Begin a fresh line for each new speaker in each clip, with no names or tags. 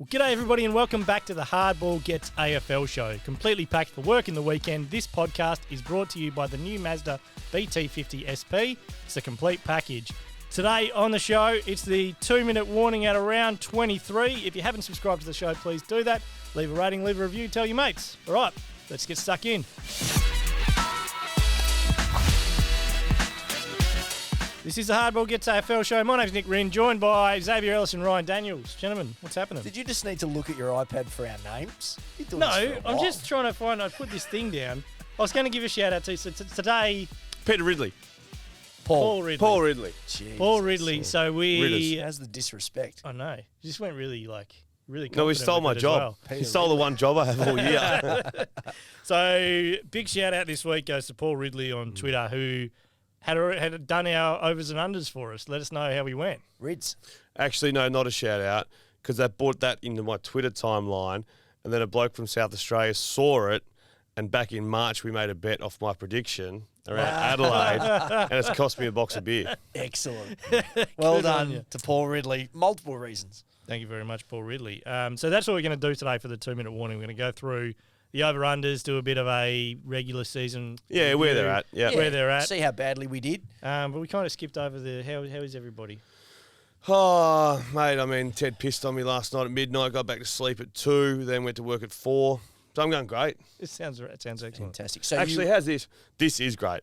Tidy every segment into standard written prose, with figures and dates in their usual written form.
Well, g'day everybody and welcome back to the Hardball Gets AFL show. Completely packed for work in the weekend, this podcast is brought to you by the new Mazda BT50 SP. It's a complete package. Today on the show, it's the 2-minute warning at around 23. If you haven't subscribed to the show, please do that. Leave a rating, leave a review, tell your mates. All right, let's get stuck in. This is the Hardball Gets AFL show. My name's Nick Wren, joined by Xavier Ellis and Ryan Daniels. Gentlemen, what's happening?
Did you just need to look at your iPad for our names?
No, I'm just trying to find... I put this thing down. I was going to give a shout out to you. So today...
Peter Ridley.
Paul Ridley.
Paul Ridley.
Jesus. Paul Ridley. So we...
How's the disrespect?
I know. You just went really
No, he stole my job.
Well.
He stole the one job I have all year.
So big shout out this week goes to Paul Ridley on Twitter, who had done our overs and unders for us. Let us know how we went.
Rids.
Actually, no, not a shout out, because I brought that into my Twitter timeline, and then a bloke from South Australia saw it, and back in March we made a bet off my prediction around Adelaide, and it's cost me a box of beer.
Excellent. Well done to Paul Ridley. Multiple reasons.
Thank you very much, Paul Ridley. So that's what we're going to do today for the 2-minute warning. We're going to go through the over-unders, do a bit of a regular season.
Yeah,
review,
where they're at. Yeah,
where they're at.
See how badly we did.
But we kind of skipped over the how is everybody?
Oh, mate, I mean, Ted pissed on me last night at midnight, got back to sleep at 2, then went to work at 4. So I'm going great.
It sounds excellent.
Fantastic. So
actually, how's this? This is great.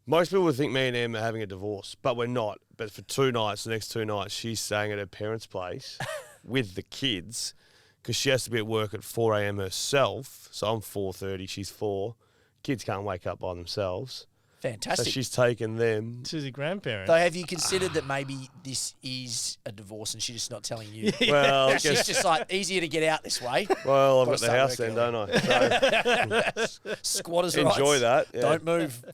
Most people would think me and Em are having a divorce, but we're not. But for 2 nights, the next 2 nights, she's staying at her parents' place with the kids because she has to be at work at 4 a.m. herself. So I'm 4:30, she's 4. Kids can't wake up by themselves.
Fantastic.
So she's taken them.
To the grandparents.
So have you considered that maybe this is a divorce and she's just not telling you?
Well,
she's just like, easier to get out this way.
Well, I've got the house then, don't I? So
Squatters'
enjoy
rights.
that. Yeah.
Don't move.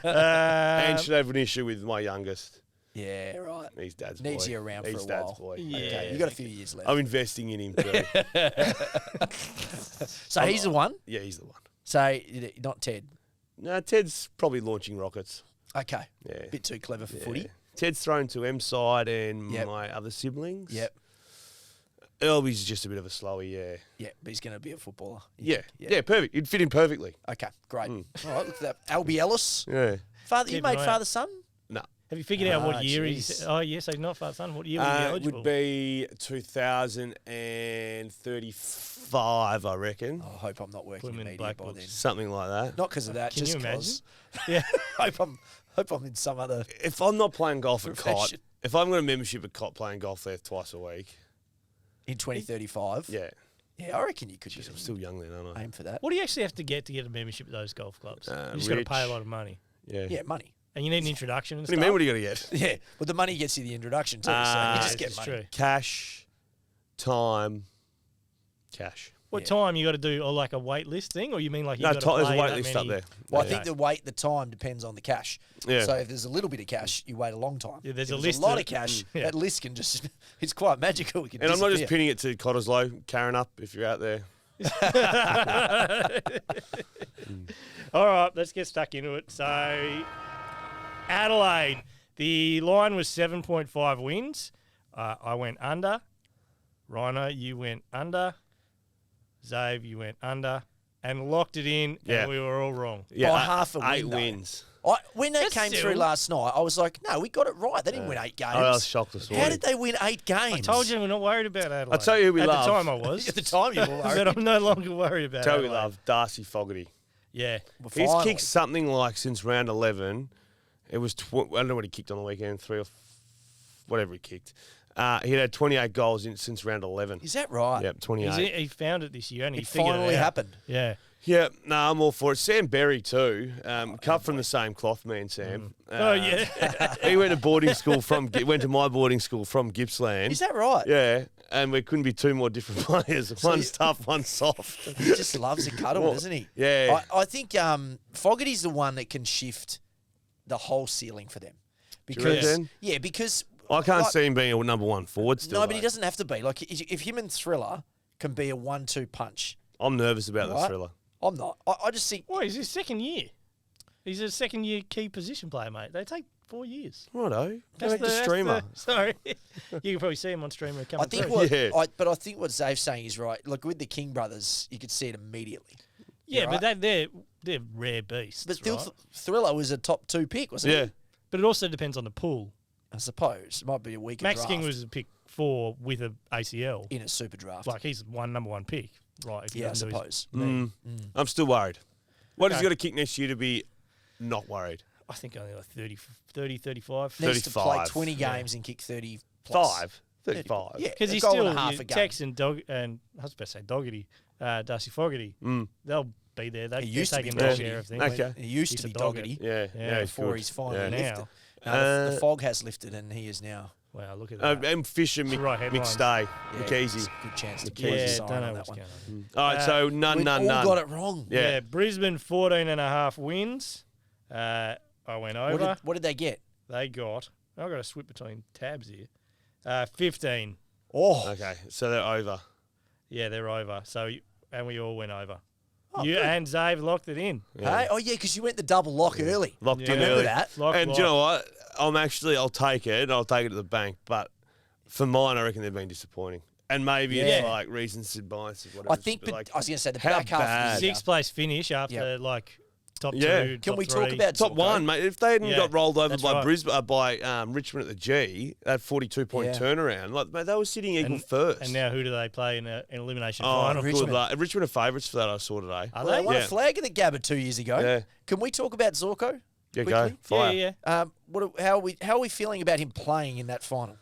And should have an issue with my youngest.
Yeah, right.
He's dad's boy.
Needs you around
He's
for a
dad's
while.
boy.
Yeah.
Okay, you got a few years left.
I'm investing in him too.
So he's the one?
Yeah, he's the one.
So not Ted.
No, Ted's probably launching rockets.
Okay.
Yeah.
Bit too clever for footy.
Ted's thrown to M side and
Yep.
my other siblings.
Yep.
Elby's just a bit of a slowy, yeah.
Yeah, but he's going to be a footballer.
Yeah, perfect. It'd fit in perfectly.
Okay, great. All right, look at that. Albie Ellis.
Yeah.
Father, you
Keep
made
an eye
father son?
No.
Have you figured out what
Ah,
year
jeez.
he's... Oh, yes, he's not father son. What year was he
It
eligible?
would be 2035, I reckon.
I hope I'm not working
Put him
in
in
media
black
by
books.
then.
Something like that.
Not because of that,
Can
just
you imagine?
because.
Yeah.
hope I'm in some other.
If I'm not playing golf at COT,
Profession.
if I've got a membership at COT playing golf there twice a week,
In 2035.
yeah.
Yeah, I reckon you could just
I'm still young then, aren't I?
aim for that.
What do you actually have to get a membership at those golf clubs? You just got to
rich.
pay a lot of money.
Yeah.
Yeah, money.
And you need an introduction and
What do you
stuff.
mean, what are you going to get?
Yeah, well, the money gets you the introduction too, so you just get
It's
money.
true.
Cash, time, cash.
What
Yeah.
time you got to do, or like a wait list thing, or you mean like you
No,
got to
there's a
play
wait
that
list
many-
up there.
Well, I
Yeah.
think the time depends on the cash.
Yeah.
So if there's a little bit of cash, you wait a long time.
Yeah, there's
if
a
there's
list
a lot
of-
of cash.
Yeah.
That list can just, it's quite magical. It can
And I'm not just
disappear.
pinning it to Cottesloe, Karen up if you're out there.
All right, let's get stuck into it. So, Adelaide, the line was 7.5 wins. I went under. Rhino, you went under. Zave, you went under. And locked it in,
Yeah.
and we were all wrong.
Yeah,
By half a win,
8
though.
wins.
When that
That's
came
still-
through last night, I was like, no, we got it right. They didn't win 8 games.
I was shocked this
How
morning.
did they win 8 games?
I told you we're not worried about Adelaide.
I'll tell you who we
At
love.
the time I was.
At the time you were worried.
But I'm no longer worried about
Tell
Adelaide.
we love Darcy Fogarty.
Yeah.
Well,
He's
finally.
kicked something like since round 11. It was I don't know what he kicked on the weekend, 3 or whatever he kicked. He had 28 goals since round 11.
Is that right?
Yep, 28.
He found it this year, and he
It
figured
finally
it out.
happened.
Yeah.
Yeah, no, I'm all for it. Sam Berry too, cut from the same cloth, me and Sam.
Oh, yeah.
He went to boarding school went to my boarding school from Gippsland.
Is that right?
Yeah, and we couldn't be 2 more different players. One's tough, one's soft.
He just loves a cuddle,
Well,
doesn't he?
yeah.
I think Fogarty's the one that can shift the whole ceiling for them.
you
Because
reckon?
yeah, because
I can't
like-
see him being a number 1 forward still.
No, but he
though.
doesn't have to be. Like if him and Thriller can be a 1-2 punch,
I'm nervous about the
right?
Thriller.
I'm not. I just think
Well, he's his second year. He's a second-year key position player, mate. They take 4 years.
Righto. Go
That's
back to
the- that's
streamer.
the- sorry. You can probably see him on streamer
I
coming
think
through.
but I think what Zave's saying is right. Like with the King brothers, you could see it immediately.
Yeah,
right?
but they're rare beasts,
But still,
right?
Thriller was a top 2 pick, wasn't
Yeah.
he?
But it also depends on the pool.
I suppose it might be a weaker
Max
draft
King was a pick 4 with a ACL.
in a super draft.
Like he's number one pick, right? If he
yeah, I
doesn't do his
suppose.
knee.
I'm still worried. What has
Okay.
he got to kick next year to be not worried?
I think only like 30, 35.
Needs to play
35.
20 games and kick 30 plus.
35.
Yeah,
Because
a
he's
goal
still
and a half a game.
Tex and I was about to say Doggedy, Darcy Fogarty. They'll be there. They're
used to be
taking their
Doggedy.
share of things.
Okay.
He used
He's
to
a
be
dog
Doggedy
Yeah.
Yeah,
he's
before
good.
he's finally
Yeah.
lifted.
Now.
No, the fog has lifted and he is now.
Wow, look at that.
And Fisher,
the right headlines.
McStay,
Yeah,
McKeezy.
it's a good chance to
McKeezy.
close
yeah,
his eye
don't know
on
what's
that one.
going on.
All right, so none.
We all got it wrong.
Yeah.
Brisbane 14.5 wins. I went over.
What did they get?
They got. I've got to swip between tabs here. 15.
Oh,
Okay, so they're over.
Yeah, they're over. So and we all went over.
Oh,
You
good.
and Zave locked it in.
hey? Oh, yeah, because you went the double lock early.
Locked
Yeah.
in
Remember
early.
that?
Lock,
And
lock.
do you know what? I'll take it. I'll take it to the bank. But for mine, I reckon they've been disappointing. And maybe it's
Yeah.
like reasons and biases, whatever.
I think,
but
but
like,
I was going to say the
how
back half of
bad?
the year.
Sixth place finish after
Yeah.
like top
Yeah.
2.
Can
top
we
three.
talk about
top
Zorko?
one, mate. If they hadn't
Yeah,
got rolled over
that's
by
right.
Brisbane, by Richmond at the G, that 42-point
Yeah.
turnaround, like mate, they were sitting equal
And-
first.
And now who do they play in an elimination
oh,
final?
good
Richmond.
luck. Richmond are favourites for that. I saw today.
Are
Well, they
they?
won
Yeah.
a flag at the Gabba 2 years ago.
Yeah.
Can we talk about Zorko?
Yeah,
quickly?
go fire.
Yeah.
How are we feeling about him playing in that final?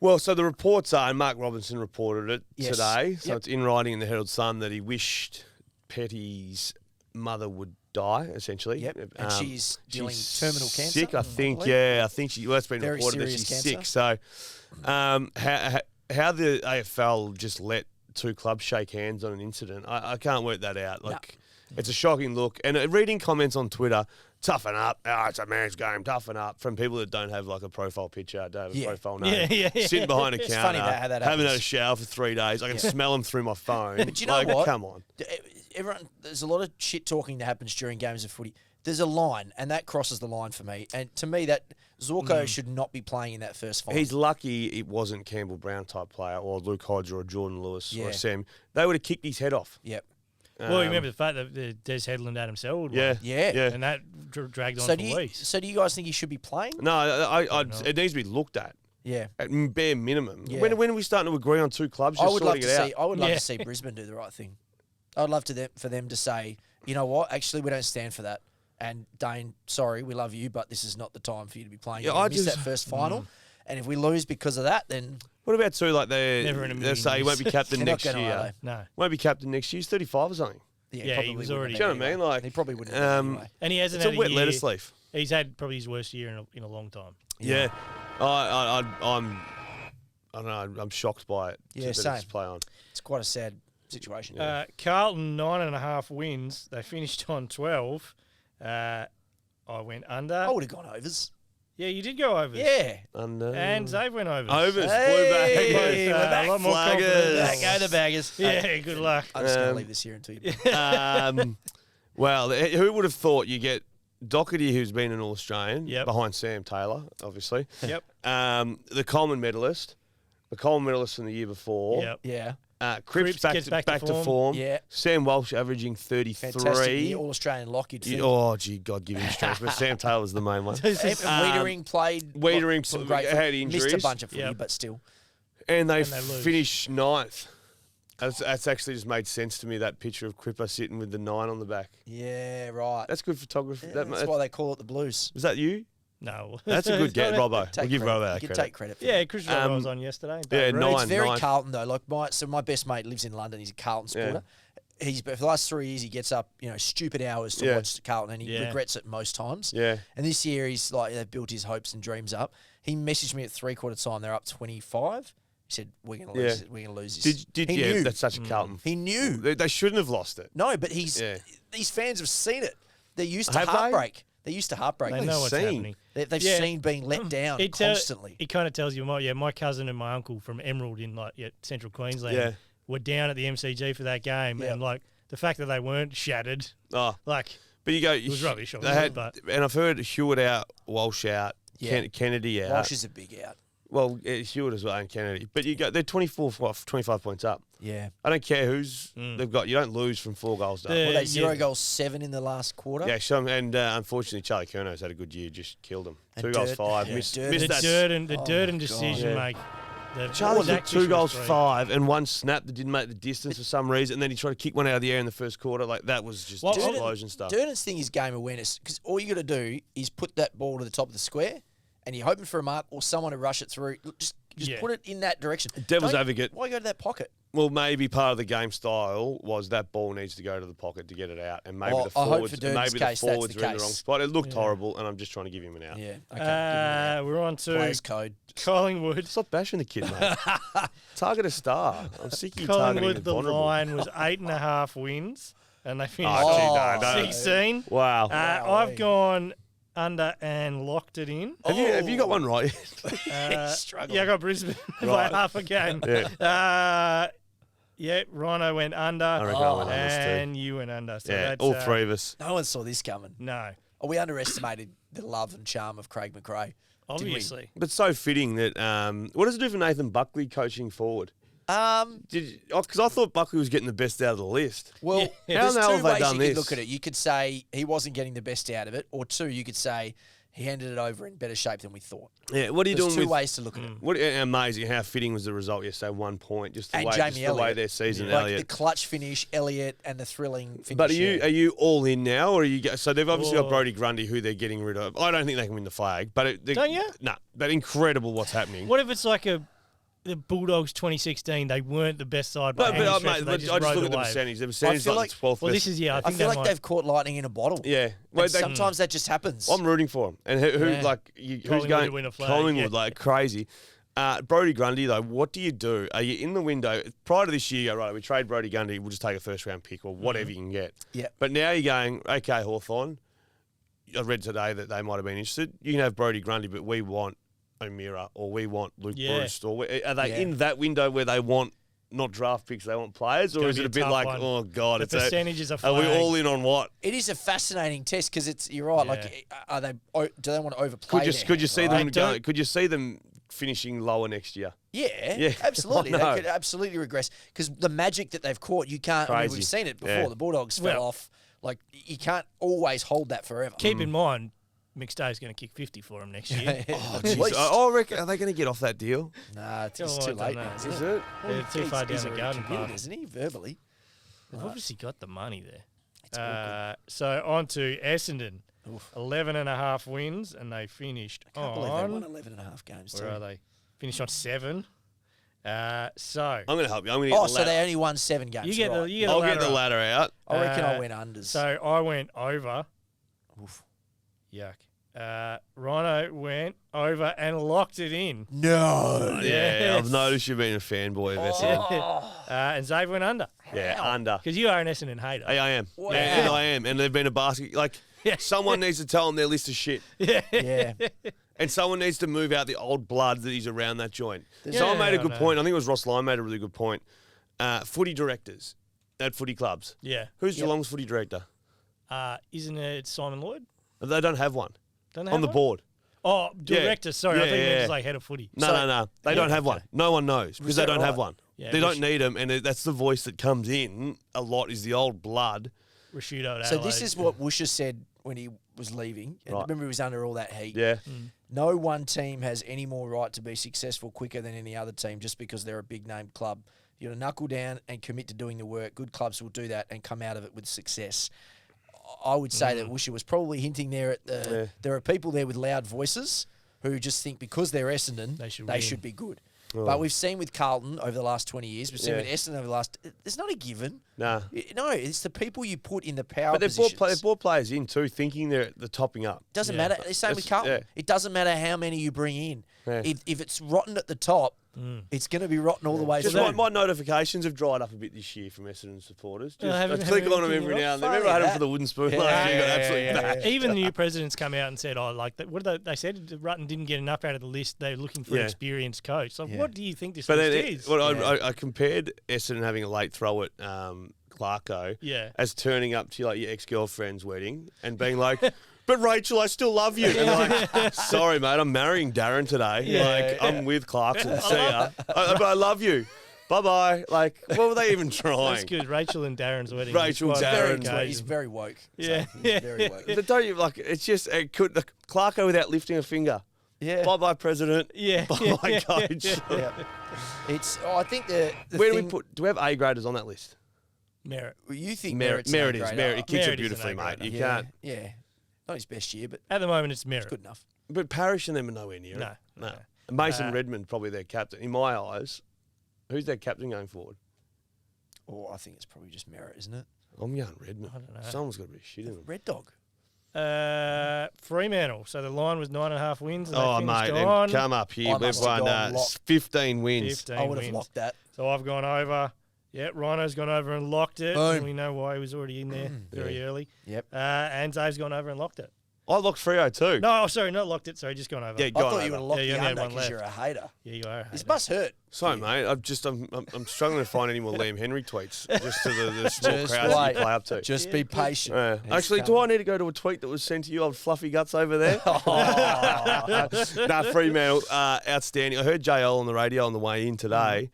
Well, so the reports are, and Mark Robinson reported it
Yes.
today, so
Yep.
it's in writing in the Herald Sun that he wished Petty's mother would die, essentially.
Yep, and she's dealing terminal cancer,
Sick, I
I
think.
believe.
Yeah, I think that's been
Very
reported that
serious
she's
cancer.
sick. So, how the AFL just let two clubs shake hands on an incident, I can't work that out. Like, it's a shocking look. And reading comments on Twitter, toughen up. Oh, it's a man's game. Toughen up. From people that don't have like a profile picture, don't have a
Yeah.
profile name.
Yeah.
Sitting behind a counter.
It's funny how that
haven't had a
happens.
shower for 3 days. I can smell them through my phone.
But you know
like,
what?
Come on.
Everyone, there's a lot of shit talking that happens during games of footy. There's a line, and that crosses the line for me. And to me, that Zorko should not be playing in that first final.
He's lucky it wasn't Campbell Brown type player or Luke Hodge or Jordan Lewis
Yeah.
or Sam. They would have kicked his head off.
Yep.
Well, you remember the fact that the Des Headland Adam Selwood
Yeah.
won,
Yeah.
and that dragged on
So
for
do you,
weeks.
so do you guys think he should be playing?
No,
know.
it needs to be looked at.
Yeah.
At bare minimum.
Yeah.
When are we starting to agree on two clubs?
I
Just
would love
sorting
to
it
see.
out?
I would love
Yeah.
to see Brisbane do the right thing. I'd love for them to say, you know what? Actually, we don't stand for that. And Dane, sorry, we love you, but this is not the time for you to be playing.
Yeah,
You're gonna
I
miss
just-
that first final, and if we lose because of that, then
What about too? Like they
Never in a
they
million
say he won't be
years.
captain
they're
next
not going
year.
to.
No.
Won't be captain next year. He's 35 or something.
Yeah, he was already-
Do you know what I mean? Like,
he probably wouldn't. have done anyway.
And he hasn't
It's a
had
wet
year.
lettuce leaf.
He's had probably his worst year in a long time.
Yeah. I don't know. I'm shocked by it.
Yeah,
that
same.
it's play on.
It's quite a sad situation.
Carlton 9.5 wins. They finished on 12. I went under.
I would have gone overs.
Yeah, you did go overs.
Yeah.
Under.
And Zave went overs.
Overs.
Hey,
Blue
we're
back.
back.
A lot more
Flaggers.
confident.
Back, go the baggers.
Yeah, good luck.
I'm just going to
Um,
leave this here until you.
Well, who would have thought you get Doherty, who's been an All-Australian,
Yep.
behind Sam Taylor, obviously.
Yep.
The Coleman medalist, from the year before.
Yep.
Yeah.
Cripps
gets back to form.
Yeah.
Sam Walsh averaging 33.
Fantastic year. All-Australian lock, you'd think.
Oh, gee, God give him strength. But Sam Taylor's the main one.
And Wiedering played.
Wiedering
some great
had
footy. Missed a
injuries.
bunch of footy,
Yep.
but still.
And they
they lose.
finished ninth. That's actually just made sense to me, that picture of Cripper sitting with the 9 on the back.
Yeah, right.
That's good photography.
Yeah, that's why they call it the Blues.
Was that you?
No.
That's a good get, Robbo. We'll
Take
give
credit.
Robbo
You
that
can
credit.
take credit for
Yeah,
that.
Chris Robbo was on yesterday.
yeah,
Dave Reed.
nine.
It's very Carlton though. Like my best mate lives in London. He's a Carlton supporter. But for the last 3 years, he gets up, stupid hours to
Yeah.
watch Carlton, and he
Yeah.
regrets it most times.
Yeah.
And this year, he's like, they've built his hopes and dreams up. He messaged me at 3/4 time. They're up 25. He said, "We're gonna lose.
Yeah.
We're gonna lose this."
Did
he
yeah,
knew.
that's such a Carlton.
He knew.
They shouldn't have lost it.
No, but
Yeah.
these fans have seen it. They're used to
Have they?
heartbreak. They're used to heartbreak.
They know what's
seen.
happening.
They've
Yeah.
seen being let down constantly.
It kind of tells you, my cousin and my uncle from Emerald in central Queensland
Yeah.
were down at the MCG for that game,
Yeah.
and the fact that they weren't shattered,
Oh,
like
But you go,
It was rubbish,
they
obviously,
had,
but
and I've heard Hewitt out, Walsh out,
Yeah.
Kennedy out.
Walsh is a big out.
Well, Hewitt as well and Kennedy. But you go, they're 25 points up.
Yeah.
I don't care who's they've got. You don't lose from 4 goals down.
Well, they 0 goals, 7 in the last quarter.
Yeah, and unfortunately, Charlie Curno's had a good year, just killed him.
And
2 goals,
Dirt-
5.
yeah,
Missed
Dirt-
the
that.
Durden
my
decision
God.
make.
Charlie's got 2 goals,
for
5, and 1 snap that didn't make the distance for some reason, and then he tried to kick one out of the air in the first quarter. Like, that was just explosion stuff.
Durden's thing is game awareness, because all you got to do is put that ball to the top of the square, and you're hoping for a mark or someone to rush it through. Just put it in that direction.
Devil's
Don't-
advocate.
Why go to that pocket?
Well, maybe part of the game style was that ball needs to go to the pocket to get it out, and maybe
Well,
the
I hope
forwards,
for Durden's case that's
were in
the
the wrong
case.
spot. It looked horrible, and I'm just trying to give him an out.
Yeah. Okay.
We're on to
Players code.
Collingwood.
Stop bashing the kid, mate. Target a star. I'm sick of you targeting
Collingwood,
the
the
vulnerable.
line was 8.5 wins, and they finished
Oh, gee, no, no.
16.
Wow.
I've gone under and locked it in.
Have you got one right?
Struggling.
Yeah, I got Brisbane by
Right.
half a game. Yeah, Rhino went under.
I reckon I went under too.
And you went under. So
Yeah,
that's,
all 3 of us.
No one saw this coming.
No,
Oh, we underestimated the love and charm of Craig McRae.
obviously.
But so fitting that. What does it do for Nathan Buckley coaching forward? Because I thought Buckley was getting the best out of the list.
Well,
How
there's
the hell
two
have they
ways
done
you
this?
could look at it. You could say he wasn't getting the best out of it, or 2, you could say he handed it over in better shape than we thought.
Yeah, what are you
There's
doing
2
with?
ways to look at it.
What amazing how fitting was the result yesterday? 1 point, just the
And
way,
Jamie
just the
Elliott.
way their season,
Like the
Elliott.
clutch finish, Elliott, and the thrilling finish.
But are
yeah.
you all in now, or are you? So they've obviously got
Oh.
Brodie Grundy, who they're getting rid of. I don't think they can win the flag, but
Don't you?
No, but incredible what's happening.
What if it's like the Bulldogs 2016? They weren't the best side by any stretch,
mate,
they
I
just
just
rode
look at the
wave.
percentage. The percentage
feel
like
like-
12th.
Well,
best.
this is, I
I
think
feel
that
like they've caught lightning in a bottle.
Yeah,
Well, sometimes that just happens.
I'm rooting for them. And who
Yeah.
who's
Collingwood
going
to win a flag,
Collingwood
yeah.
like crazy. Brodie Grundy though, what do you do? Are you in the window prior to this year? You go, right, we trade Brodie Grundy. We'll just take a first round pick or whatever you can get.
Yeah.
But now you're going, okay, Hawthorn. I read today that they might have been interested. You can have Brodie Grundy, but we want O'Meara or we want Luke
Yeah.
Bruce. Or are they
Yeah.
in that window where they want not draft picks, they want players, or
gonna
is
be
it
a
a bit
tough
like,
one.
oh god,
The
it's
percentages are
are we
flag.
all in on what?
It is a fascinating test because you're right.
Yeah.
Like, do they want to overplay?
Could you see
their hand,
them
right?
going, could you see them finishing lower next year?
Yeah,
Yeah.
absolutely.
I know.
They could absolutely regress because the magic that they've caught, you can't. I mean,
Crazy.
we've seen it before.
Yeah.
The Bulldogs fell
Well-
off. Like, you can't always hold that forever.
Keep in mind, McStay's going to kick 50 for him next year.
At
Jeez,
least.
I reckon, are they going to get off that deal?
Nah, it's
Oh,
too
I don't
late
know.
now, isn't
Is
it?
it?
They're too far down
He's
the
already
garden
committed,
path.
isn't he? Verbally.
They've obviously got the money there.
It's awkward.
So on to Essendon.
Oof.
11.5 wins, and they finished
I can't believe they won
on.
11 and a half games.
Where
too.
are they? Finished on 7. So
I'm going to help you. I'm going to get
Oh,
the
so
ladder.
they only won 7 games.
you get
right.
the you get the
I'll
ladder
get the
up.
ladder out.
I reckon I
Uh,
went unders.
So I went over.
Oof.
Yuck. Rhino went over and locked it in.
No.
Yeah,
Yes.
I've noticed you've been a fanboy of Essendon.
Oh.
And Zave went under.
Yeah, under.
Because you are an Essendon hater.
Hey, I am.
Wow.
And I am. And they've been a basket. Like,
Yeah.
someone needs to tell them their list of shit.
Yeah.
And someone needs to move out the old blood that is around that joint.
Yeah,
Someone made a
I
good
know.
point. I think it was Ross Lyon made a really good point. Footy directors at footy clubs.
Yeah.
Who's Geelong's footy director?
Isn't it Simon Lloyd?
They don't have one
Don't they
on
have
the
one?
board.
Oh, director. Sorry, I
Yeah,
think it
yeah.
was like head of footy.
No,
So-
no. They don't have one. No one knows because they
that
don't have
right?
one.
Yeah,
they
Rish-
don't need them, and that's the voice that comes in a lot is the old blood.
Rashudo at
So
Adelaide.
this is what Woosha said when he was leaving. And
Right.
remember, he was under all that heat.
Yeah.
No one team has any more right to be successful quicker than any other team just because they're a big name club. You got to knuckle down and commit to doing the work. Good clubs will do that and come out of it with success. I would say that Woosha was probably hinting there at there are people there with loud voices who just think because they're Essendon,
They should
they
win.
should be good. But we've seen with Carlton over the last 20 years, we've seen
Yeah.
with Essendon over the last. There's not a given.
Nah.
No, it's the people you put in the power
But
positions.
they've brought players in too, thinking they're at the topping up.
Doesn't
Yeah.
matter. The same with
That's-
Carlton.
yeah.
It doesn't matter how many you bring in.
Yeah.
If it's rotten at the top, it's going to be rotten all the way
Just
through.
my notifications have dried up a bit this year from Essendon supporters. Just,
haven't-
I click
haven't
on them
you
every
been
now and then.
off?
Remember I had them
Funny
for the wooden spoon
Yeah,
last year? Got
yeah,
absolutely
yeah,
bashed.
Even the new president's come out and said, "Oh, like what did they said? Rutten didn't get enough out of the list. They're looking for an
Yeah.
experienced coach." So,
Yeah.
what do you think this
But
list
then
is?
what
Yeah.
I compared Essendon having a late throw at Clarko
Yeah.
as turning up to like your ex-girlfriend's wedding and being like, but Rachel, I still love you. And like, sorry, mate, I'm marrying Darren today.
Yeah.
Like, I'm with Clarkson. See ya. But I love you. Bye-bye. Like, what were they even trying?
That's good. Rachel and Darren's wedding.
Rachel,
It's quite a
Darren.
rare occasion.
He's very woke.
Yeah.
So he's very woke.
But don't you, like, it's just, it could, the Clarko without lifting a finger.
Yeah.
Bye-bye, President.
Yeah.
Bye-bye, Coach.
Yeah. I think the
Where do
thing,
we put, do we have A graders on that list?
Merit.
you think
Merit
Merritt's an
is.
A-grader.
Merit. He kicks
Merit
it
is an
beautifully, mate.
A-grader.
You
Yeah,
can't.
yeah. Not his best year, but
At the moment, it's Merit.
good enough.
But Parrish and them are nowhere near
No,
it.
no.
Mason Redmond, probably their captain. In my eyes, who's their captain going forward?
Or I think it's probably just Merritt, isn't it?
I'm going Redmond.
I don't know.
Someone's got to be shit in them.
Red Dog.
Fremantle. So the line was 9.5 wins. And
Oh,
they
mate,
finished
then
on
come up here.
I
We've
must have
won
gone lock.
15 wins.
15
I would have
wins.
locked that.
So I've gone over. Yeah, Rhino's gone over and locked it.
Boom.
And we know why he was already in there very early.
Yep.
And Zave's gone over and locked it.
I locked Freo too.
No, sorry, not locked it. Sorry, just gone over.
Yeah,
I
gone
thought
over.
you would have locked
Yeah, you
the
only had
under
one
because
left.
you're a hater.
Yeah, you are.
This must hurt.
Sorry, mate. I'm struggling to find any more Liam Henry tweets just to the small
Just
crowds that
wait.
you play up to.
Just be patient. He's
Actually, do I need to go to a tweet that was sent to you, old fluffy guts over there? Nah, Fremantle, outstanding. I heard JL on the radio on the way in today.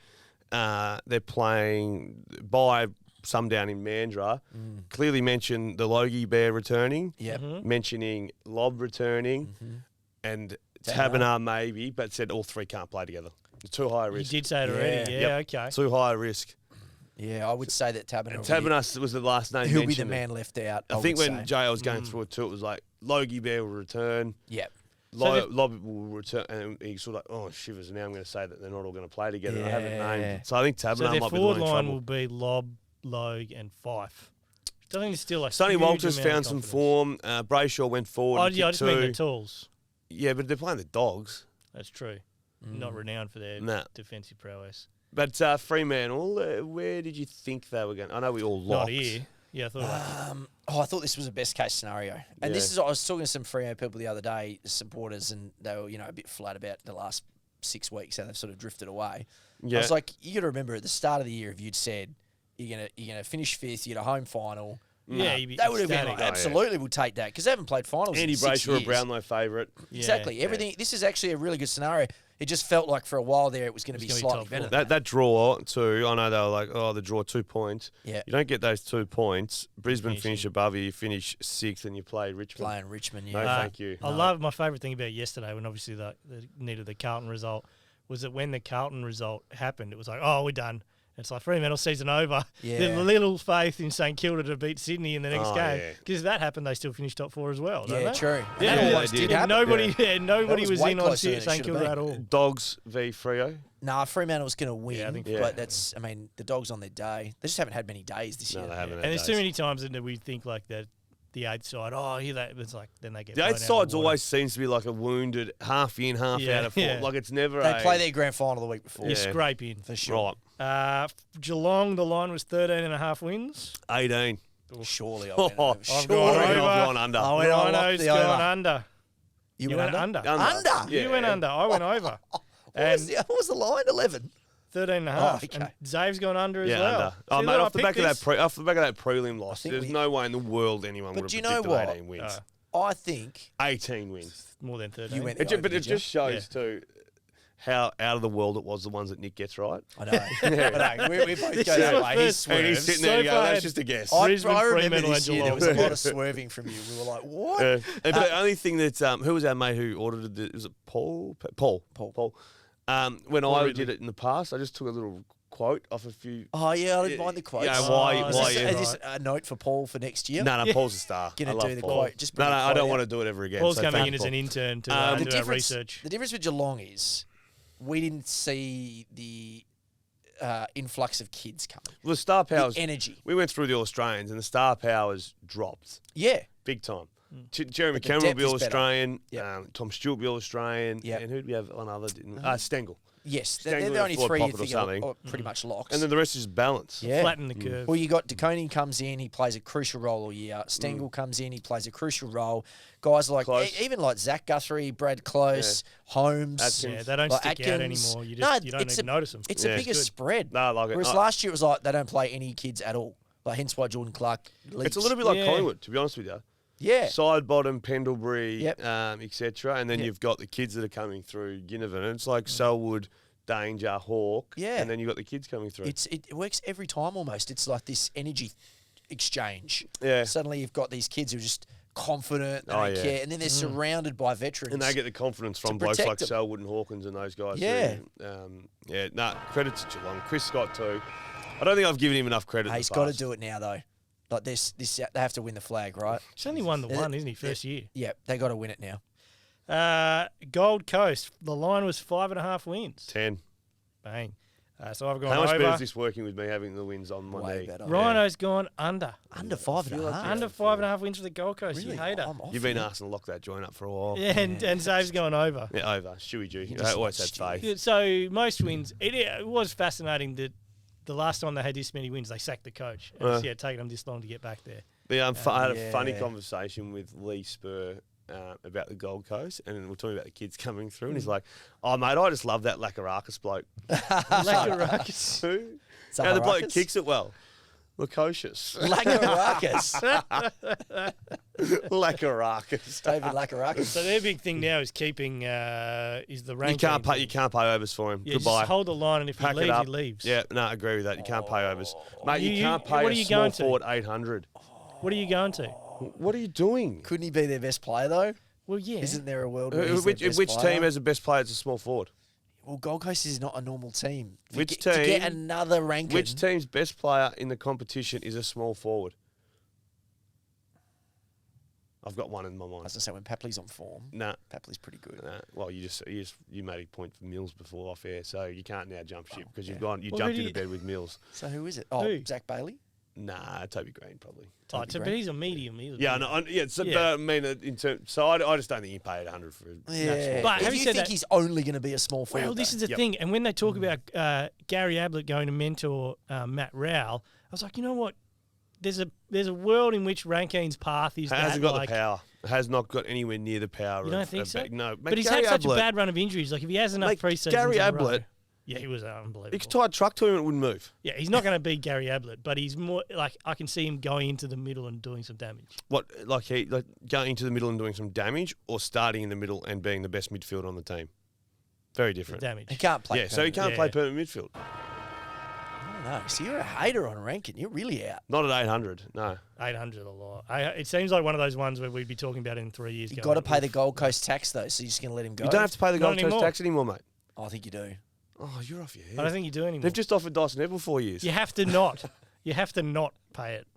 They're playing by Sundown in Mandurah. Clearly mentioned the Logie Bear returning.
Yep.
Mentioning Lob returning. And Tabernar maybe, but said all three can't play together. It's too high a
You
risk.
did say it already.
Yeah.
Yeah, okay.
Too high a risk.
Yeah, I would say that Tabernar.
Tabernar was the last name
He'll be the
mentioned.
man left out.
I think
would
when
say.
JL was going through it too, it was like Logie Bear will return.
Yep.
Lob will return, and he sort of like, oh shivers. Now I'm going to say that they're not all going to play together. I haven't
Yeah.
named. So I think
So
Tabernar
their
might be the
forward
one in
line
trouble.
will be Lob, Logue, and Fife. I think it's still a
Sonny
huge
Walters
amount of
found some
confidence.
form. Brayshaw went forward.
Oh,
and
yeah, I
kicked
just mean the
two.
tools.
Yeah, but they're playing the Dogs.
That's true. Not renowned for their
Nah.
defensive prowess.
But Fremantle, where did you think they were going? I know we all
Not
locked.
here. Yeah, I thought
I thought this was a best case scenario. And this is, I was talking to some Freo people the other day, supporters, and they were, a bit flat about the last 6 weeks, how they've sort of drifted away.
Yeah.
I was like, you got to remember at the start of the year, if you'd said you're gonna finish fifth, you get a home final.
Yeah, you'd be
That would have been
ecstatic.
like, absolutely, we'll take that because they haven't played finals
Andy
in 6
Brayshaw, a
years.
Brownlow favourite.
Yeah,
Exactly. Everything. This is actually a really good scenario. It just felt like for a while there it was going to be
gonna be
slightly
top
better.
four.
than
That draw too. I know they were like, oh, the draw 2 points.
Yeah.
You don't get those 2 points. Brisbane
Finishing.
finish above you. You finish sixth, and you play Richmond.
Playing Richmond,
No,
yeah.
thank you.
I love my favourite thing about yesterday when obviously they needed the Carlton result was that when the Carlton result happened, it was like, oh, we're done. It's like Fremantle season over.
Yeah.
There's little faith in St Kilda to beat Sydney in the next
Oh,
game.
yeah.
Because if that happened, they still finished top four as well, don't
Yeah,
they?
true.
Yeah,
And that
yeah,
almost
they
did
did.
happen.
Nobody, nobody
That
was,
was way
in on
closer than it
St
should
Kilda
have
at
been.
all.
Dogs v Freo.
Nah, Fremantle's going to win,
Yeah, I think-
Yeah.
but that's, I mean, the Dogs on their day. They just haven't had many days this
No,
year.
they haven't.
And there's too many times that we think like that the eighth side, oh, here that it's like then they get
The
blown
eighth
out of
side's
the water.
always seems to be like a wounded, half in, half
Yeah,
out of form.
yeah.
Like it's never
They
a...
play their grand final the week before.
You
Yeah.
scrape in.
For sure.
Right.
Geelong, the line was 13.5 wins.
18.
Surely I
Oh,
went over.
I've
Surely.
gone over.
I've gone under.
I went on
Rhino's
the
gone
over.
under.
You
went
under?
under.
Under?
Yeah.
You went under. I went over.
What
And
what was the line? 11.
13.5.
Oh, okay.
And Zave's gone under as
Yeah,
well.
under. Oh,
See,
mate,
look,
off the back of
this.
that prelim loss,
think
there's
we-
no way in the world anyone
But
would
do
have
you know
predicted
what?
18 wins.
I think
18 wins.
More than 13.
you went
It
over,
but it
did you?
just shows too how out of the world it was the ones that Nick gets right.
I know. I know. We both
This
go
is
that
my
way.
first
He
And he's
swerves.
sitting there and
So
going,
far,
that's just a guess.
Brisbane,
I remember
Fremantle,
this
and
year there was
Geelong.
a lot of swerving from you. We were like, what?
But the only thing that who was our mate who ordered it? Was it Paul? Paul. When I
Ridley.
did it in the past, I just took a little quote off a few.
Oh, yeah, I didn't mind the quotes.
Yeah,
Oh,
why?
is
Why?
Is
yeah.
this, is this a note for Paul for next year?
No, Paul's a star.
Gonna
I love
do the
Paul.
quote. Just bring
No,
the
I
quote
don't
out.
want to do it ever again.
Paul's
so
coming
thank
in as
Paul.
an intern to
The
do our research.
The difference with Geelong is we didn't see the influx of kids coming.
Well, the star powers.
The energy.
We went through the Australians, and the star powers dropped
Yeah.
big time. Jeremy
But the
Cameron will
depth
be
is
all
better.
Australian.
Yep.
Tom Stewart will be all Australian.
Yep.
And who did we have? One other didn't. Stengel.
Yes.
Stengel
They're
and
the only
Floyd
three you
Poppet or
think
something.
are pretty much locks.
And then the rest is balance.
yeah.
Flatten the curve.
Well, you got DeConing comes in, he plays a crucial role all year. Stengel comes in, he plays a crucial role. Guys like
Close.
even like Zach Guthrie, Brad Close, Holmes.
Atkins.
Yeah, they don't
like
stick out
Atkins.
anymore. You
No,
don't
it's
even notice them.
It's
Yeah.
a bigger
Good.
spread.
No, I like it.
Whereas last year it was like they don't play any kids at all. Like, hence why Jordan Clark leaps.
It's a little bit like
Yeah.
Collingwood, to be honest with you.
Yeah.
Side bottom, Pendlebury,
Yep.
etc. And then
Yep.
you've got the kids that are coming through Ginnivan. And it's like Selwood, Danger, Hawk.
Yeah.
And then you've got the kids coming through.
It works every time almost. It's like this energy exchange.
Yeah.
Suddenly you've got these kids who are just confident, they don't
yeah.
care, and then they're surrounded by veterans.
And they get the confidence from
To
blokes
protect
like
them.
Selwood and Hawkins and those guys.
Yeah.
Credit to Geelong. Chris Scott too. I don't think I've given him enough credit.
Hey, he's got to do it now, though. Like this, they have to win the flag, right?
He's only won the one, isn't he? First year.
Yeah, they got to win it now.
Gold Coast. The line was 5.5 wins.
10.
Bang. So I've gone
How much
over.
better is this working with me having the wins on my
Way
knee?
better.
Rhino's gone under.
Under 5.5.
Under 5.5 wins for the Gold Coast.
Really?
You hater.
I'm off
You've been
you.
asking to lock that joint up for a while.
Yeah, and Zave's gone over.
Yeah, over. Stewie G.
just
I always
like
had
Stewie.
faith.
Yeah, so most wins. It was fascinating that the last time they had this many wins, they sacked the coach. And it's taken them this long to get back there.
I had a
Yeah.
funny conversation with Lee Spur about the Gold Coast, and we're talking about the kids coming through, and he's like, "Oh, mate, I just love that Lakarakis bloke."
Lakarakis.
Who? Yeah, the bloke
Zaharakis?
kicks it well. Lukosius.
Lakarakis.
Lakarakis.
David Lakarakis.
So their big thing now is keeping is the ranking.
You can't pay overs for him.
Yeah,
Goodbye.
just hold the line, and if
Pack
he
it
leaves,
up.
he leaves.
Yeah, no, I agree with that. You can't pay overs, mate. You,
You-
can't
what
pay
are
a
you
small
going to?
forward 800.
What are you going to?
What are you doing?
Couldn't he be their best player, though?
Well, yeah.
Isn't there a world where he's
Which
their best player?
team has the best player as a small forward?
Well, Gold Coast is not a normal team.
Which
To get
team-
another ranking.
Which team's best player in the competition is a small forward? I've got one in my
I was
mind.
going to say, when Papley's on form,
Nah.
Papley's pretty good.
Well, you made a point for Mills before off air, so you can't now jump ship because you've
yeah.
gone. You
Well,
jumped
who do
into bed with Mills.
So who is it? Oh,
Who?
Zach Bailey?
Nah, Toby Green probably.
Oh,
Toby
but
Grant.
he's a medium.
Yeah, no, so,
Yeah.
but I mean, in terms, so I just don't think you paid 100 for.
Yeah.
But
If
having
you
said
think
that-
he's only going to be a small forward,
Well, this
though?
is the
Yep.
thing. And when they talk about Gary Ablett going to mentor Matt Rowell, I was like, you know what? There's a world in which Rankine's path is
Hasn't
that,
got
like,
the power. Has not got anywhere near the power.
You don't think so?
No,
But he's
Gary
had such
Ablett,
a bad run of injuries. Like if he has enough
Mate,
pre-seasons
Gary
in a row-
Ablett-
yeah, he was
He
unbelievable.
could tie a truck to him and it wouldn't move.
Yeah, he's not going to be Gary Ablett, but he's more like I can see him going into the middle and doing some damage.
What, like going into the middle and doing some damage, or starting in the middle and being the best midfielder on the team? Very different.
Damage.
He can't play.
Yeah, so he can't
Yeah.
play permanent midfield.
I don't know. So you're a hater on ranking. You're really out.
Not at 800. No.
800 a lot. It seems like one of those ones where we'd be talking about it in 3 years.
You
going,
got to pay the
"Oof."
Gold Coast tax, though, so you're just going to let him go?
You don't have to pay the
Not
Gold Coast
anymore.
tax anymore, mate.
Oh, I think you do.
Oh, you're off your head.
I don't think you do anymore.
They've just offered Dyson Ebel 4 years.
You have to not. You have to not pay it.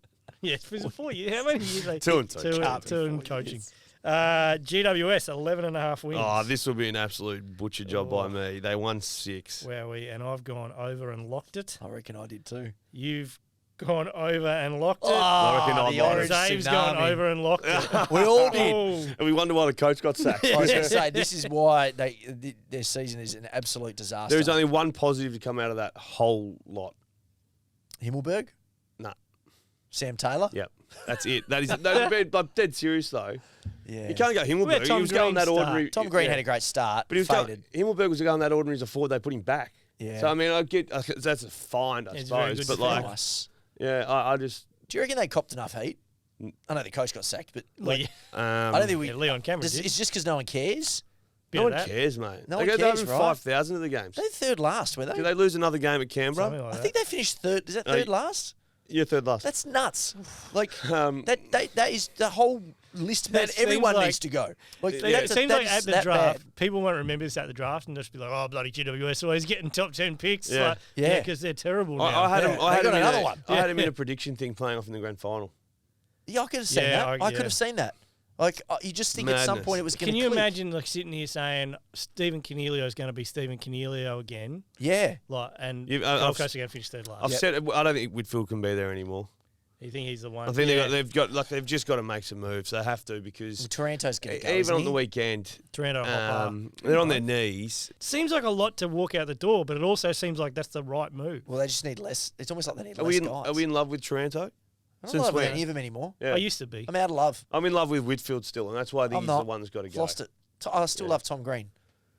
Yes, for 4 years. How many years?
Two and two.
Two and coaching. GWS 11.5 wins.
Oh, this will be an absolute butcher job by me. They won 6.
Wowie, and I've gone over and locked it.
I reckon I did too.
You've gone over and locked it.
I reckon I
the
might
orange
have.
Zave's
tsunami.
gone over and locked it.
We all did.
Oh.
And we wonder why the coach got sacked.
I was going to say, this is why their season is an absolute disaster.
There is only one positive to come out of that whole lot.
Himmelberg?
Nah.
Sam Taylor?
Yep. That's it. I'm dead serious, though.
Yeah.
You can't go Himmelberg. He
Tom
was going
Green's
that
start?
ordinary.
Tom Green
yeah.
had a great start,
But he was
faded.
Himmelberg was going that ordinary as a forward. They put him back.
Yeah.
So, I mean, I get that's a fine, I
It's very
suppose.
good
But, like,
Nice.
yeah, I just.
Do you reckon they copped enough heat? I know the coach got sacked, but
Well,
like,
Um,
I don't think we.
yeah, Leon Cameron
Does,
did.
it's just because no one cares.
Bit
no
of
one
that.
cares, mate.
No
they
one
go
cares,
over
right?
5,000 of the games.
They third last, were they?
Did they lose another game at Canberra?
Something like
I
that.
think they finished third. Is that
No,
third last?
Yeah, third last.
That's nuts. Like
Um,
that is the whole list. Man,
That seems
everyone
like-
needs to go. Like
It
that's
seems
that
like
is
at the
that
draft,
bad.
people won't remember this at the draft and just be like, "Oh, bloody GWS always getting top 10 picks."
Yeah.
Like,
Yeah.
because they're terrible now.
I had
Yeah,
him. I
they
had
got
him in
another
a-
one.
I had him in
Yeah.
a prediction thing playing off in the grand final.
Yeah, I could have seen
Yeah,
that.
I-
I could
yeah.
have seen that. Like you just think at some
Madness.
point it was going to.
Can you imagine like sitting here saying Stephen Cornelio is going to be Stephen Cornelio again,
Yeah.
like, and
You've-
Gold
I've-
Coast are going to finish third last?
I've said I don't think Whitfield can be there anymore.
You think he's the one?
I think
Yeah.
they've just got to make some moves. They have to because
Well, Taranto's going to go.
even
isn't
on
he?
the weekend,
Toronto Hopper.
they're on their knees.
Seems like a lot to walk out the door, but it also seems like that's the right move.
Well, they just need less. It's almost like they need
Are
less
we in,
guys.
are we in love with Toronto?
I don't
since
love
when?
any of them anymore.
Yeah.
I used to be.
I'm out of love.
I'm in love with Whitfield still, and that's why I think
I'm
he's
not.
the one that's got to go.
Lost it. I still
Yeah.
love Tom Green.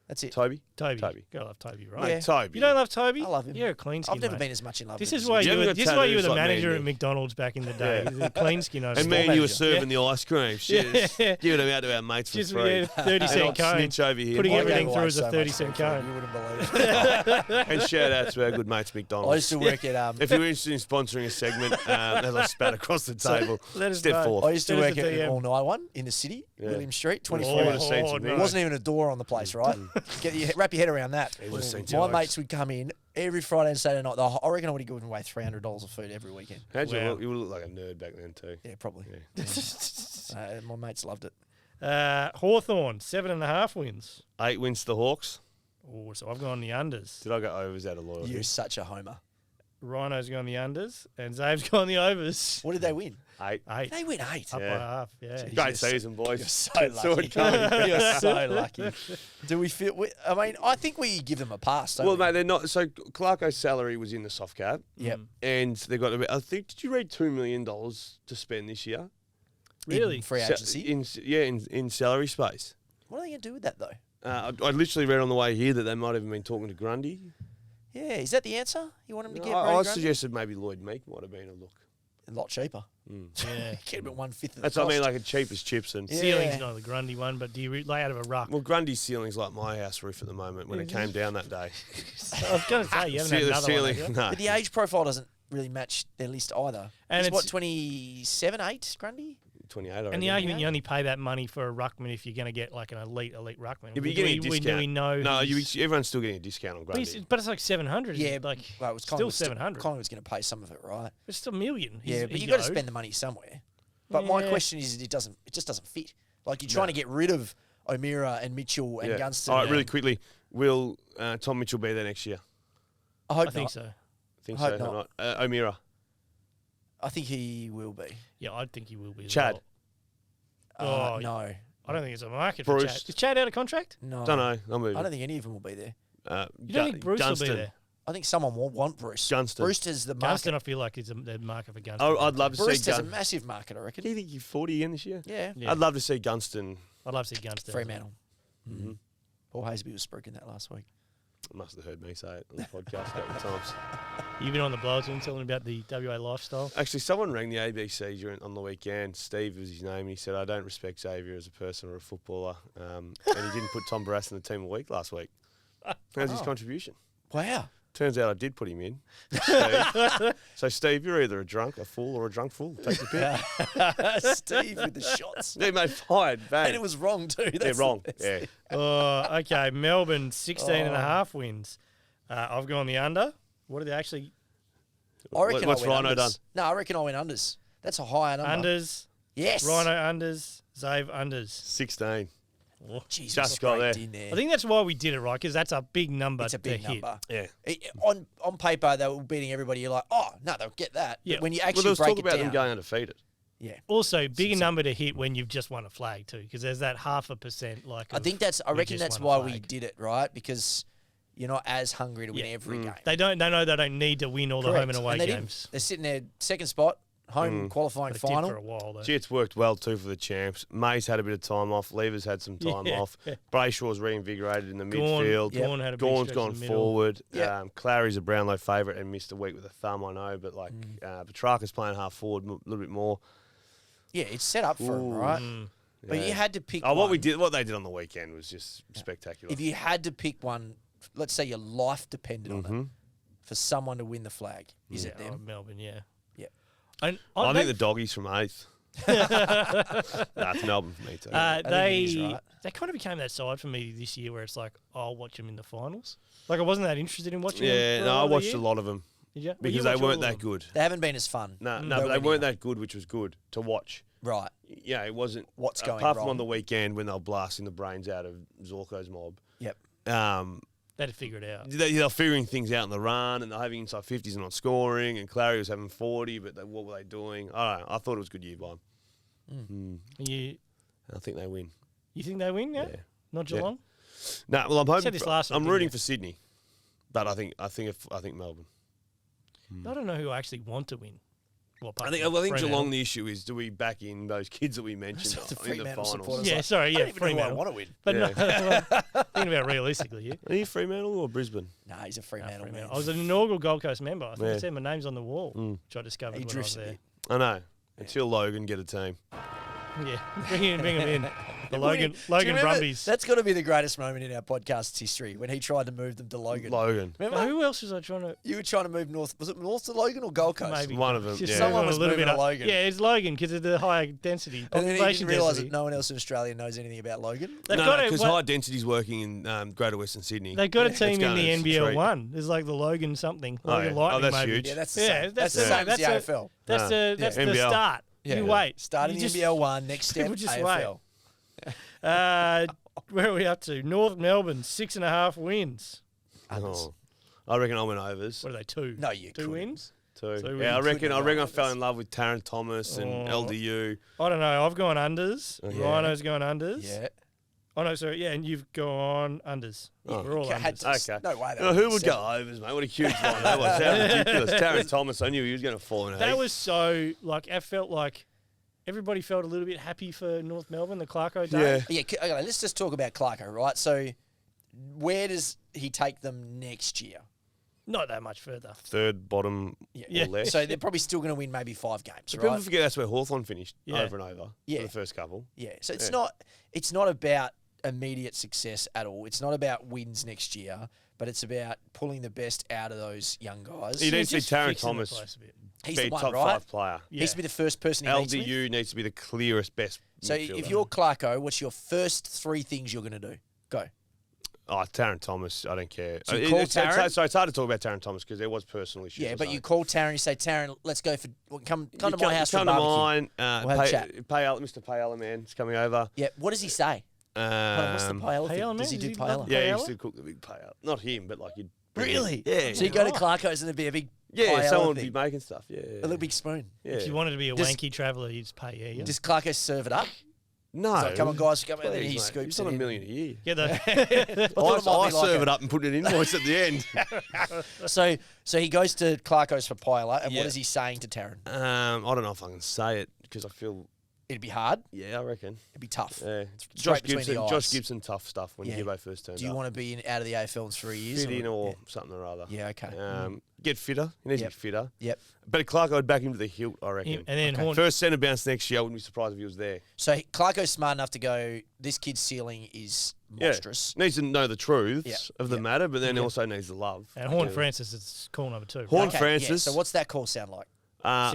That's it.
Toby. Toby.
Gotta love Toby, right?
Mate,
Yeah.
Toby.
You don't love Toby?
I love him.
You're a clean skin,
I've never
mate.
been as much in love
This
with
is
him
why
as
You
you
haven't
were.
got
This is why you were
tattoos
the
like me and
manager at
Nick.
McDonald's back in the day.
Yeah.
The clean skin.
And me and you were
manager.
serving the ice cream. Shit.
Yeah.
Giving them out to our mates for
Just
free.
yeah, 30
And
cent
I'll
cone.
snitch over here.
Putting
I
everything
gave
through
away
as a
so much
30-cent
food,
cone.
You wouldn't believe it.
And shout out to our good mates
I
McDonald's.
used to work at
If you're interested in sponsoring a segment, as I spat across the table,
let us
step
know.
forth.
I used to
Send us
work
a
at
DM.
an all-night one in the city,
Yeah.
William Street, 24
Oh,
hours.
would've seen some
no.
There
things.
wasn't even a door on the place, right? Wrap your head around that.
He would've seen
My
some
mates would come in every Friday and Saturday night. I reckon I would have given away $300 of food every weekend.
How'd you
Wow.
look? You would look like a nerd back then too.
Yeah, probably.
Yeah.
My mates loved it.
Hawthorn, 7.5 wins.
8 wins to the Hawks.
Oh, so I've gone the unders.
Did I go overs out of loyalty?
You're such a homer.
Rhino's gone the unders, and Zave's gone the overs.
What did they win?
8.
8.
They win 8.
Up
Yeah.
by half, yeah.
Jeez.
Great season, boys.
You're so
Saw
lucky.
it coming.
You're so lucky. Do we feel? I mean, I think we give them a pass. Don't
Well,
we?
mate, they're not. So Clarko's salary was in the soft cap,
Yep.
and they got. I think. Did you read $2 million to spend this year?
Really?
In free agency.
In salary space.
What are they going to do with that though?
I literally read on the way here that they might have been talking to Grundy.
Yeah, is that the answer? You want him to get?
I
Brody Grundy?
suggested maybe Lloyd Meek might have been a look.
A lot cheaper.
Yeah.
Get him at 1/5 of the
That's
cost.
what I mean, like a cheap as chips and.
Yeah.
Ceiling's not the Grundy one, but do you lay out of a ruck?
Well, Grundy's ceiling's like my house roof at the moment when it came down that day.
I was going to say, you haven't had
the
another
ceiling,
one, have you?
no.
But the age profile doesn't really match their list either.
And
He's what,
it's-
27, 8, Grundy?
28
And
already.
the argument, you only pay that money for a ruckman if you're going to get like an elite ruckman.
Yeah, but you're
Do
getting a
we-
discount.
Do we know?
No,
he's-
everyone's still getting a discount on
but
Grundy.
it's- but it's like 700.
Yeah,
like
well, it was
still 700.
Collingwood's going to pay some of it, right?
It's still a million.
Yeah, but
He's
you got to
owed.
spend the money somewhere. But my
Yeah.
question is, it just doesn't fit. Like you're trying to get rid of O'Meara and Mitchell and Gunston.
All right, really
and-
quickly. Will Tom Mitchell be there next year?
I hope
I think
not.
so.
Think
Hope
so.
not.
O'Meara.
I think he will be.
Yeah, I think he will be. as
Chad.
well. Oh,
No,
I don't think it's a market
Bruce.
for Chad. Is Chad out of contract?
no.
Don't know. I'm moving.
I don't think any of them will be there.
You don't think Bruce
Gunston.
will be there?
I think someone will want Bruce.
Gunston.
Bruce is the market.
Gunston, I feel like is the market for Gunston.
I'd love to
Bruce
see
has a
Gunston.
massive market, I reckon.
Do you think he's 40 again this year?
Yeah.
Yeah.
I'd love to see Gunston.
I'd love to see Gunston.
Fremantle.
Mm-hmm.
Paul Hazelby was spruiking that last week.
Must have heard me say it on the podcast a couple of times.
You've been on the bulletin telling about the WA lifestyle.
Actually, someone rang the ABC on the weekend. Steve was his name, and he said, "I don't respect Xavier as a person or a footballer." And he didn't put Tom Barrass in the team a week last week. How's his contribution?
Wow.
Turns out I did put him in. Steve. So, Steve, you're either a drunk, a fool, or a drunk fool. Take the pick.
Steve with the shots.
Yeah, mate, fine, bang.
And it was wrong too.
yeah,
That's
wrong.
the best.
Yeah.
Oh, okay. Melbourne 16.5 wins. I've gone the under. What did they actually
I reckon
What's
I went
Rhino
unders.
done?
No, I reckon I went unders. That's a higher number.
unders?
Yes.
Rhino unders. Zave unders.
16.
Jesus,
Just got there.
in there.
I think that's why we did it, right? Because that's a big number
it's a
to
big
hit.
number.
Yeah.
On paper, they were beating everybody. You're like, oh no, they'll get that.
Yeah.
But when you
Well,
actually
there was
break
talk
it
about
down,
them going undefeated.
yeah.
Also, bigger number to hit when you've just won a flag too, because there's that 0.5% like.
I think that's. I
we
reckon
just
that's
won a
why we
flag.
did it, right? Because you're not as hungry to win every game.
They don't. They know they don't need to win all the home and away
they
games.
Didn't. They're sitting there, second spot, home qualifying
But it did
final.
for a while though.
Gee, it's worked well too for the champs. May's had a bit of time off. Lever's had some time
Yeah.
off. Brayshaw's reinvigorated in the
Gorn-
midfield.
Gorn had a big
Gorn's
stretch
gone
in the middle.
forward.
Yeah.
Clary's a Brownlow favourite and missed a week with a thumb, I know. But like Petrarca's playing half forward a little bit more.
Yeah, it's set up for him,
Ooh.
right?
Mm.
But
Yeah.
you had to pick.
Oh, what
one.
they did on the weekend was just spectacular.
If you had to pick one, let's say your life depended on
Mm-hmm.
it, for someone to win the flag, is it
Oh,
them?
Melbourne, yeah.
Yeah.
And
I think
they-
the doggies from 8th. That's Melbourne for me too.
think it is, right.
they kind of became that side for me this year where it's like I'll watch them in the finals. Like I wasn't that interested in watching.
yeah,
them for
no, I
lot of the
watched
year.
a lot of them
Did you? Well,
because
you
they
watch all
weren't
of
that
them.
good.
They haven't been as fun.
No,
They
but they
winning
weren't
it.
that good, which was good to watch.
Right.
Yeah, it wasn't.
What's going
apart from
wrong?
on the weekend when they were blasting the brains out of Zorko's mob.
Yep.
They had to figure it out.
They were figuring things out in the run, and they're having inside 50s and not scoring. And Clary was having 40, but what were they doing? I don't know. I thought it was a good year by them.
You
I think they win.
think they win? Yeah.
Yeah.
Not
Yeah.
Geelong.
No, well, I'm hoping.
said this last week,
I'm
didn't
rooting
you?
for Sydney, but I think Melbourne.
I don't know who I actually want to win. Well,
I think Geelong, the issue is, do we back in those kids that we mentioned
The
in the
Fremantle
finals?
supporters.
Yeah,
like,
sorry,
I
yeah,
don't even know who I
Fremantle.
want to win.
But
Yeah.
no, thinking about realistically here.
Are you Fremantle or Brisbane?
No, he's a Fremantle man.
I was an inaugural Gold Coast member. I think
Yeah.
it said my name's on the wall, which I discovered
He
when I was
drifts a
there.
bit.
I know. Until Logan get a team.
Yeah, bring him in. The
Do you
Logan
remember-
Brumbies.
That's got to be the greatest moment in our podcast's history when he tried to move them to Logan.
Logan.
Remember?
Who else was I trying to?
You were trying to move north. Was it north to Logan or Gold Coast?
Maybe
One of them,
Just
yeah.
Someone
moving
was
a little
moving
bit
to
up.
Logan.
Yeah, it's Logan because of the higher density.
And then he
Population
didn't realise
density.
that no one else in Australia knows anything about Logan.
They've
No,
got a-
because
what-
high density's working in Greater Western Sydney.
They've got a
It's
team in
going
the
to
NBL
street.
one. There's like the Logan something. Logan
yeah.
Lightning,
Oh, that's
maybe.
huge.
Yeah, that's the
Yeah,
same.
that's
That's the
the-
same as the
that's a-
AFL.
That's the
NBL.
start.
Yeah.
You wait.
Starting
You
in
just-
NBL 1, next step
People just
AFL.
Where are we up to? North Melbourne, 6.5 wins.
Oh. I reckon I went overs.
What are they? 2?
No, you
2
couldn't.
wins.
Too.
So
Yeah, I
we
reckon
couldn't
I
have
fell
overs.
in love with Taron Thomas and
Oh.
LDU.
I don't know. I've gone unders.
Okay.
Rhino's gone unders.
Yeah.
Oh no, sorry. Yeah, and you've gone unders.
Oh.
We're all
Had
unders.
to-
Okay.
No way.
Who would go overs, mate? What a huge one that was. That was ridiculous. Taron Thomas, I knew he was going to fall in a
That
heap.
was so like I felt like everybody felt a little bit happy for North Melbourne, the Clarko
Yeah.
day.
Yeah, okay, let's just talk about Clarko, right? So, where does he take them next year?
Not that much further.
Third, bottom,
Yeah.
or less.
So they're probably still going to win maybe 5 games,
But people
right?
forget that's where Hawthorn finished
Yeah.
over and over
Yeah.
for the first couple.
Yeah. So it's
Yeah.
not about immediate success at all. It's not about wins next year, but it's about pulling the best out of those young guys.
You need to
It's
see
just
Taron
fixing the
Thomas
place a bit.
He's
be
the one,
top
right?
5 player.
Yeah.
He's to be the first person he meets with.
LDU needs to be the clearest best
So
midfielder.
if you're Clarko, what's your first 3 things you're going to do? Go.
Oh, Taron Thomas, I don't care.
So you call Taron?
So it's hard to talk about Taron Thomas because there was personal issues.
Yeah,
or
but you
something.
call Taron, you say, Taron, let's go for come
You
to my house for a
come to
barbecue.
mine.
We'll have a chat.
Mr. Paella, man, is coming over.
Yeah. What does he say? What's the paella thing?
Paella,
Does he
man?
do
Does he love
paella?
the
Yeah, he
Paella?
used to cook the big paella. Not him, but like you'd bring him.
Really?
Yeah.
So you go to Clarko's and there'd be a big
yeah,
paella
someone would
thing.
be making stuff. Yeah.
A little big spoon.
Yeah.
If you wanted to be a
Does-
wanky traveller, you'd just pay. Yeah.
Does Clarko serve it up?
No.
So come on, guys, come in. And
Please,
he
mate.
scoops
He's
it
on
in.
$1 million a year.
Yeah. The,
I thought it might
I
be like
serve
a-
it up and put an invoice at the end.
So he goes to Clarko's for paella, and
Yeah.
what is he saying to Taron?
I don't know if I can say it because I feel.
It'd be hard.
Yeah, I reckon.
It'd be tough.
Yeah.
Straight between the eyes.
Josh Gibson, tough stuff when
Yeah.
Gibbo first turned
Do you
up.
want to be out of the AFL in 3 years?
Fit in or something or other.
Yeah, okay.
Get fitter. He needs
Yep.
to be fitter.
Yep.
But Clark, I'd back him to the hilt, I reckon.
and then
Okay.
Horn.
First centre bounce next year, I wouldn't be surprised if he was there.
So Clarko's smart enough to go, this kid's ceiling is monstrous.
Needs to know the truths
Yeah.
of the
Yeah.
matter, but then also needs the love.
And Horn
Yeah.
Francis is call number 2.
Horn
Okay,
Francis.
Yeah, so what's that call sound like?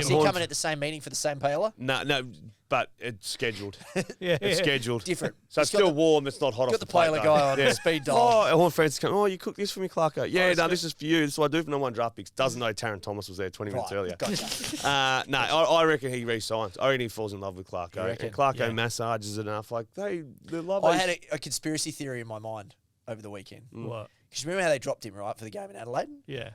Is he
Horn-
coming at the same meeting for the same paella?
No, but it's scheduled.
Yeah.
It's scheduled.
Different.
So
He's
it's
got
still
the-
warm. It's not hot
Got
off
the
plate,
paella
though.
guy on
Yeah.
speed dial.
Oh, Horn Francis come. Oh, you cooked this for me, Clarko. Yeah,
that's
no,
good.
this is for you. This is what I do for no one draft picks. Doesn't know Taron Thomas was there 20 minutes
Right,
earlier.
gotcha.
No, I reckon he re-signs. I reckon he falls in love with Clarko.
You reckon?
And Clarko
Yeah.
massages enough. Like they love.
I
these-
had a conspiracy theory in my mind over the weekend.
What?
Because remember how they dropped him, right, for the game in Adelaide?
Yeah.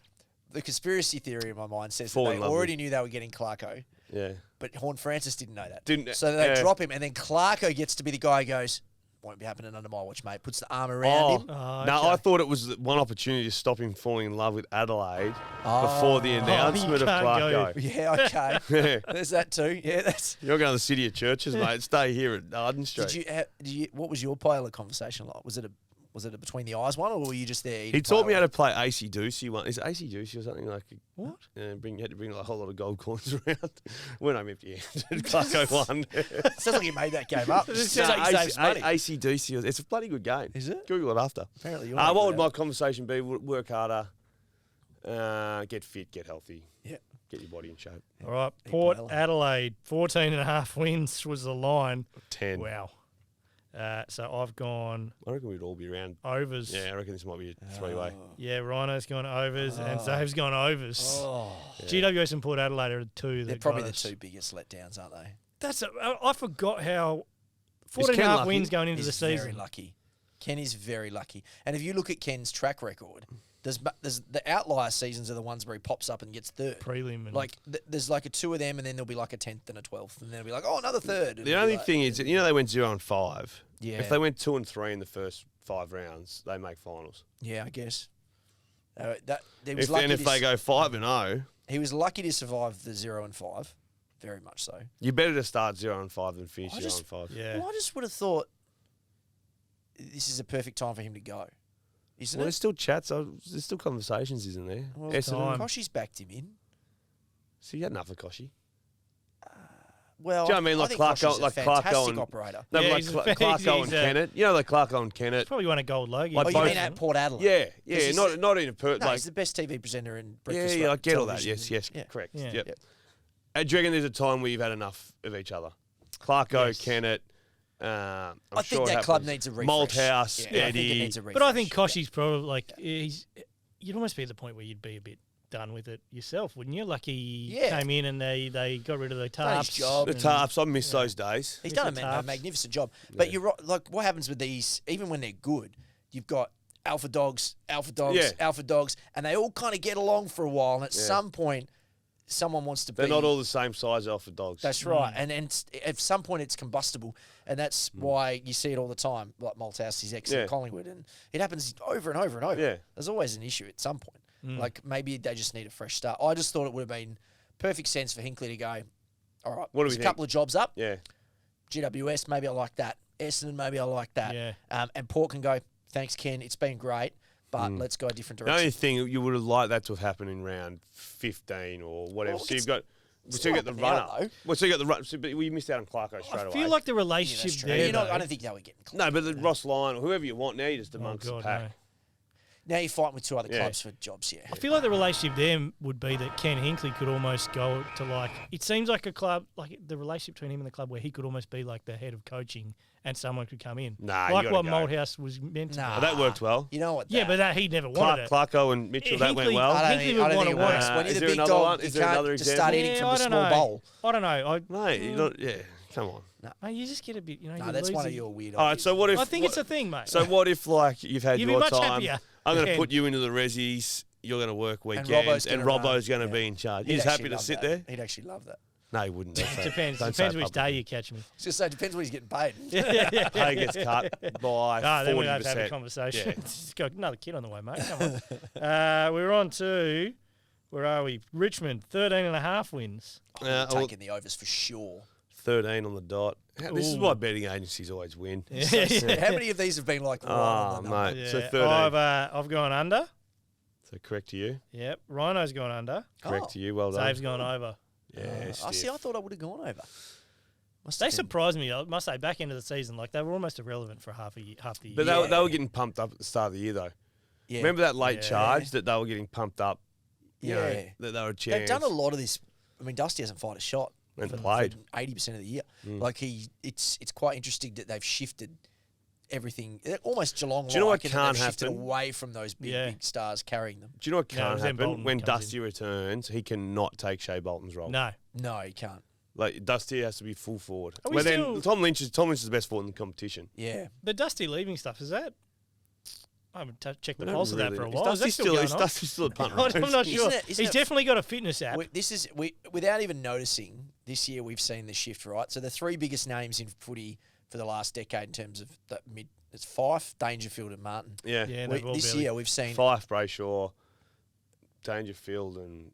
The conspiracy theory in my mind says
Fall
that
in
they
love with-
already knew they were getting Clarko,
Yeah.
but Horn Francis didn't know that.
Didn't-
So they
yeah.
drop him, and then Clarko gets to be the guy who goes, won't be happening under my watch, mate. Puts the arm around him.
Oh,
No,
okay.
I thought it was one opportunity to stop him falling in love with Adelaide before the
you
announcement of
can't go.
Clarko.
Yeah, okay.
Yeah.
There's that too. Yeah, that's.
You're going to the City of Churches, mate. Stay here at Arden Street.
Did you? What was your paella conversation like? Was it a between the eyes one, or were you just there?
He taught me how to play AC Deucey one. Is it AC Deucey or something like?
What?
You had to bring like a whole lot of gold coins around when I'm empty-handed. Clarko won.
Sounds like you made that game up. Sounds
No,
like you saved money.
AC Deucey. It's a bloody good game.
Is it?
Google it after.
Apparently, you're.
What would my conversation be? Work harder. Get fit. Get healthy.
Yeah.
Get your body in shape.
All right. Port
paella.
Adelaide, 14.5 wins was the line.
10.
Wow. So I've gone
I reckon we'd all be around.
overs.
Yeah, I reckon this might be a three-way.
Yeah, Rhino's gone overs and Zave's gone overs.
Oh,
GWS and Port Adelaide are the two.
they're
that
probably
got
the
us.
two biggest letdowns, aren't they?
I forgot how
Is
14.5
Ken lucky?
wins going into
He's
the
very
season.
lucky. Ken is very lucky. And if you look at Ken's track record, there's the outlier seasons are the ones where he pops up and gets third.
Prelim and
Like there's like a 2 of them, and then there'll be like a 10th and a 12th, and then it'll be like, oh, another third.
The only thing is, they went 0-5.
Yeah.
If they went 2-3 in the first 5 rounds, they make finals.
Yeah, I guess. He was
If
lucky.
they go 5-0,
He was lucky to survive the 0-5. very much so.
You're better to start 0-5 than finish
I
0-5.
Yeah.
Well, I just would have thought this is a perfect time for him to go, isn't
Well,
it?
there's still chats. There's still conversations, isn't there?
Well,
Essendon.
Koshy's backed him in.
So you had enough of Koshy.
Well,
Do you know what I mean? Like
think
Clarko,
Koshy's a
like
fantastic
Clarko and
operator.
No,
Yeah,
but
he's
like
a-
Clarko and
he's
Kennett. You know, like Clarko and Kennett.
Probably won a gold logie.
Like
Oh, you
both
mean
of
at Port Adelaide?
Yeah,
Because
yeah,
he's-
not in a
No,
like.
he's the best TV presenter in
Yeah,
breakfast.
yeah, I get all that.
television.
Yes,
Yeah.
correct.
Yeah.
Yep.
Yep.
Do you reckon there's a time where you've had enough of each other? Clarko,
Yes.
Kennett.
I think that club needs a refresh.
Malthouse,
Yeah, I think it
Eddie.
needs a refresh.
But I think Koshy's probably like you'd almost be at the point where you'd be a bit done with it yourself, wouldn't you? Like he
Yeah.
came in and they got rid of the
Done his
tarps.
job.
The tarps. I miss those days.
He's
Mr.
done a
Tarps.
magnificent job. But you're right. Like, what happens with these, even when they're good, you've got alpha dogs,
Yeah.
and they all kind of get along for a while. And at
Yeah.
some point, someone wants to
They're
be.
not all the same size alpha dogs.
That's right. And at some point, it's combustible. And that's why you see it all the time. Like Malthouse, his ex
Yeah.
at Collingwood. And it happens over and over and over.
Yeah.
There's always an issue at some point. Like, maybe they just need a fresh start. I just thought it would have been perfect sense for Hinkley to go, all right,
What do
there's
we
a couple of jobs up.
Yeah.
GWS, maybe I like that. Essendon, maybe I like that.
Yeah.
And Port can go, thanks, Ken. It's been great, but let's go a different
The
direction.
only thing you would have liked that to have happened in round 15 or whatever.
Well,
so
it's-
you've got. So you got the
not now,
runner.
though.
Well, so you got the run. So, but you missed out on Clarko straight
I
away.
feel like the
Yeah, that's
relationship
true.
there.
I
though-
don't think they were getting close.
No, but the Ross Lyon or whoever you want now, you're just
Oh,
amongst
God,
the pack.
no.
Now you're fighting with two other
Yeah.
clubs for jobs, yeah.
I feel like the relationship there would be that Ken Hinkley could almost go to like. It seems like a club, like the relationship between him and the club, where he could almost be like the head of coaching, and someone could come in.
Nah, you
like
gotta
what
go.
Malthouse was meant to.
Nah.
Oh, that worked well.
You know what?
Yeah, but that he never wanted it.
Clarko and Mitchell, that went
Hinkley-
well.
I don't
Hinkley
think,
would
I don't
wanna
think it
work.
works. When you're
Is
the
there
big
another
dog,
one?
you
Is there
can't
another
just start
example?
eating from
I
a
don't
small
know.
bowl.
I don't know.
Mate, you don't. Yeah, come on.
Mate, you just get a bit. You know,
No,
you
that's
lose
one of
it.
your weird
All right,
ideas.
so what if?
I think
what,
it's a thing, mate.
So what if like you've had
You'd be
your
much
time?
happier.
I'm going to
Yeah.
put you into the resis. You're going to work
Robbo's
weekends,
gonna
and Robbo's
run.
going to
Yeah.
be in charge.
He'd
He's
actually
happy to
love
sit
that.
there.
He'd actually love that.
No, he wouldn't. Don't say-
Depends.
don't say
Depends
it
which day
publicly.
you catch me.
I was just say, it depends when he's getting paid.
Pay gets cut by
Then we have to have a
40%.
conversation.
Yeah.
Just got another kid on the way, mate. Come on. We're on to, where are we? Richmond, 13.5 wins.
I'm
well,
taking the overs for sure.
13 on the dot. This is
Ooh.
why betting agencies always win.
How many of these have been like right
Oh,
on the number?
mate. So
Yeah,
13.
I've gone under.
So correct to you.
Yep. Rhino's gone under.
Correct
Oh.
to you. Well done.
Dave's gone over.
Yeah,
I see. I thought I would have gone over. Must
They
have been-
surprised me. I must say, back into the season, like they were almost irrelevant for half the year.
But
Yeah.
they were getting pumped up at the start of the year, though.
Yeah.
Remember that late
Yeah.
charge that they were getting pumped up? You know,
Yeah.
that they were a chance.
They've done a lot of this. I mean, Dusty hasn't fired a shot.
And
for
played.
80% of the year. Like it's quite interesting that they've shifted everything. Almost Geelong.
Do you know what
in that
can't
they've shifted
happen?
away from those big stars carrying them.
Do you know what
No,
can't
Zen
happen?
Bolton
When
comes
Dusty returns, he cannot take Shea Bolton's role.
No.
No, you can't.
Like Dusty has to be full forward.
Are we
Well,
still-
then Tom Lynch is the best forward in the competition.
Yeah.
The Dusty leaving stuff, is that? I haven't checked the
I don't
pulse of that
really
for a
know.
while. Is that still going
is
on?
Dusty still at punt
I'm
roast?
not sure.
Isn't
He's
it-
definitely got a fitness app.
Without even noticing, this year we've seen the shift, right? So the three biggest names in footy for the last decade in terms of that mid, it's Fife, Dangerfield, and Martin.
Yeah.
Yeah,
We-
they've all
this
barely-
year we've seen
Fife, Brayshaw, Dangerfield, and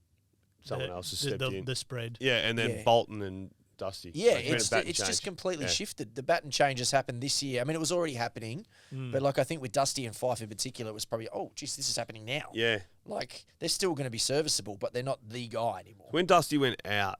someone
the-
else has
the-
stepped
the,
in.
the spread.
Yeah, and then
Yeah.
Bolton and Dusty.
Yeah,
Like, been a
it's
baton
just
change.
completely
Yeah.
shifted. The baton change has happened this year. I mean, it was already happening, but like I think with Dusty and Fife in particular, it was probably, oh, geez, this is happening now.
Yeah.
Like they're still going to be serviceable, but they're not the guy anymore.
When Dusty went out,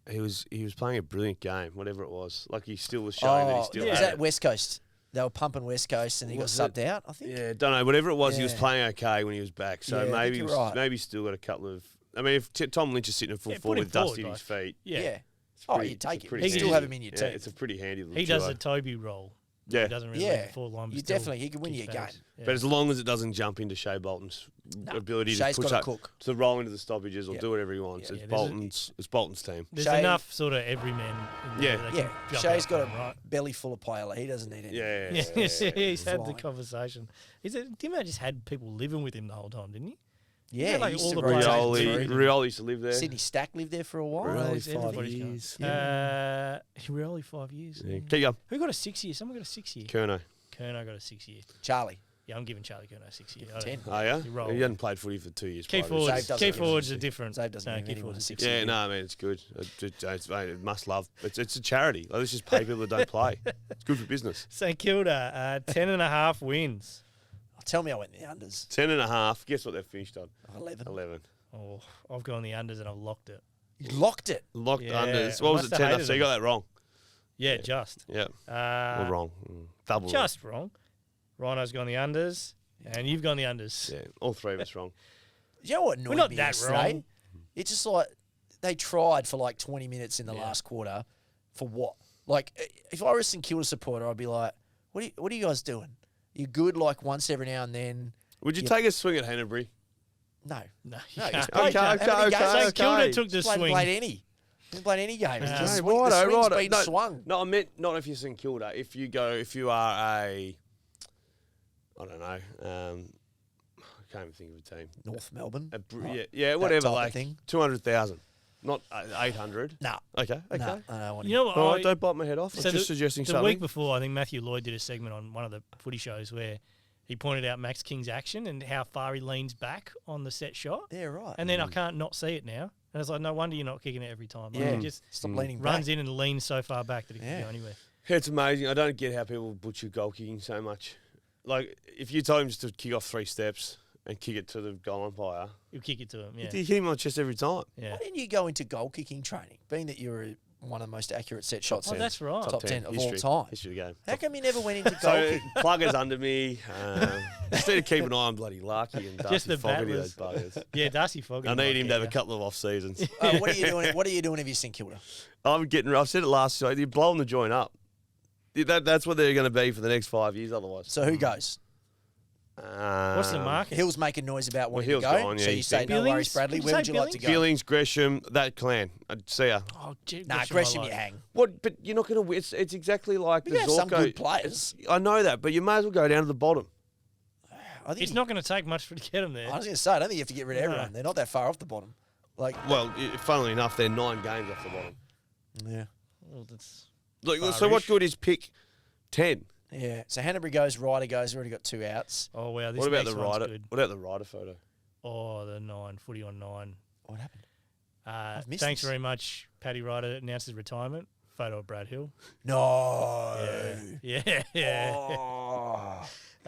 he was playing a brilliant game, whatever it was. Like he still was showing that he still
was
had
that
it.
West Coast? They were pumping West Coast, and he got
Was
subbed
it?
out. I think.
Yeah, don't know. Whatever it was, he was
Yeah.
playing okay when he was back. So
Yeah, I think
maybe
you're right.
maybe still got a couple of. I mean, if Tom Lynch is sitting in full
Yeah, put
forward
him
with Dusty
forward,
at his feet,
Yeah.
it's
Oh,
pretty-
you
it's
take
a
it.
pretty
You still
handy-
have him in your
yeah,
team.
it's a pretty handy little
He does
duo.
the Toby role.
Yeah.
He doesn't really
Yeah.
lead the forward line. but
You
still
definitely- he can win
kicks
you a
bags.
game.
Yeah.
But as long as it doesn't jump into Shea Bolton's ability
Shea's
to push
gotta
up,
cook.
to roll into the stoppages or
Yeah.
do whatever he wants,
Yeah.
it's
Yeah, there's a-
Bolton's team.
There's
Shea-
enough sort of everyman. In
Yeah.
there that
Yeah,
can jump
Shea's
out
got
for
a
him, right?
belly full of paella. He doesn't need it.
Yeah,
Yeah, he's had the
Flying.
conversation. Dimo just had people living with him the whole time, didn't he?
Yeah,
Yeah, like
he used
all
to
the
rotate
players-
through.
Rioli used to live there.
Sydney Stack lived there for a while.
Right.
Rioli 5
Everybody's gone.
years.
Really 5 years.
Yeah. Keep going.
Who got a 6 year? Someone got a 6 year.
Kerno.
Kerno got a 6 year.
Charlie.
Yeah, I'm giving Charlie Curnow 6 years.
10.
Oh, yeah?
You roll.
He hadn't played footy for 2 years.
Key
prior to this.
forwards,
doesn't
key
give
forwards
him
are different.
Zave doesn't give
key
anyone
forwards
a
are
6
different.
Yeah, no, I mean, it's good. Mate, it must love. It's a charity. Like, let's just pay people that don't play. It's good for business.
St Kilda, 10.5 wins.
Tell me I went the unders.
10.5. Guess what they've finished on?
11.
11.
Oh, I've gone the unders and I've locked it.
You locked it.
Locked
Yeah,
unders.
I
What was
must
it?
have
10.
hated
So you
them.
got that wrong.
Yeah, just.
Yeah.
Uh,
Or wrong. Double
Just wrong. Rhino's gone the unders, and you've gone the unders.
wrong. Yeah. All three of us wrong.
You know what annoyed
We're not
me
that
yesterday?
wrong.
It's just like they tried for like 20 minutes in the last quarter. For what? Like, if I was a St Kilda supporter, I'd be like, what are you guys doing? You're good like once every now and then.
Would you take a swing at Hanbury?
No.
No,
No,
you
he's
can't.
played- how many games-
St Kilda took the
Played
swing.
any. Didn't play any games.
Yeah.
The
No,
swing, the swing's been
no,
swung.
No, I meant not if you're St Kilda. If you are a, I don't know, I can't even think of a team.
North Melbourne.
Yeah, whatever,
type of
like
thing.
200,000, not 800.
Nah.
Okay.
Nah, I don't want
You know what?
All right, don't bite my head off.
So
I'm just suggesting
the
something.
week before, I think Matthew Lloyd did a segment on one of the footy shows where he pointed out Max King's action and how far he leans back on the set shot.
Yeah, right.
And then I can't not see it now. And it's like, no wonder you're not kicking it every time. Like,
Yeah.
he just
Stop leaning back.
runs in and leans so far back that he can
Yeah.
go anywhere.
It's amazing. I don't get how people butcher goal kicking so much. Like, if you told him just to kick off 3 steps and kick it to the goal umpire,
He'll kick it to him, yeah.
you hit him on the chest every time.
Yeah.
Why didn't you go into goal kicking training, being that you're one of the most accurate set shots
Oh, that's right.
top 10 of
history,
all time?
History of the game.
How come you never went into goal
So
kicking?
Plugger's under me. Just need to keep an eye on bloody Lucky and
Just
Darcy
the
Fogarty,
battlers.
those buggers.
Yeah, Darcy Fogarty.
I need him to have a
yeah.
couple of off seasons.
What are you doing? What are you doing if you're St Kilda?
I've said it last show. You're blowing the joint up. That's what they're going to be for the next 5 years. Otherwise,
So who goes?
What's the market?
Hill's making noise about wanting
Hill's
to go.
gone, yeah,
so you
he's
say
been-
no
Billings?
worries, Bradley.
Did you
Where
say
would you like to go?
Billings, Gresham, that clan. I'd see ya.
Oh,
Nah,
I
Gresham,
like.
you hang.
What? But you're not going to. It's exactly like
We
the
have some
Zorko.
good players.
I know that, but you may as well go down to the bottom.
I think
It's not going to take much to get him there.
I was going to say, I don't think you have to get rid of
No.
everyone. They're not that far off the bottom. Like,
Well, funnily enough, they're 9 games off the bottom.
yeah.
Well, that's
Like, so
Far-ish.
what good is pick 10?
Yeah. So Hanbury goes, Ryder goes. We've already got 2 outs.
Oh wow, this
What about
next
the
one's
rider?
good.
What about the rider photo?
Oh, the 9 footy on 9.
What happened? missed
Thanks
this.
very much. Paddy Ryder announces retirement. Photo of Brad Hill.
No.
Yeah.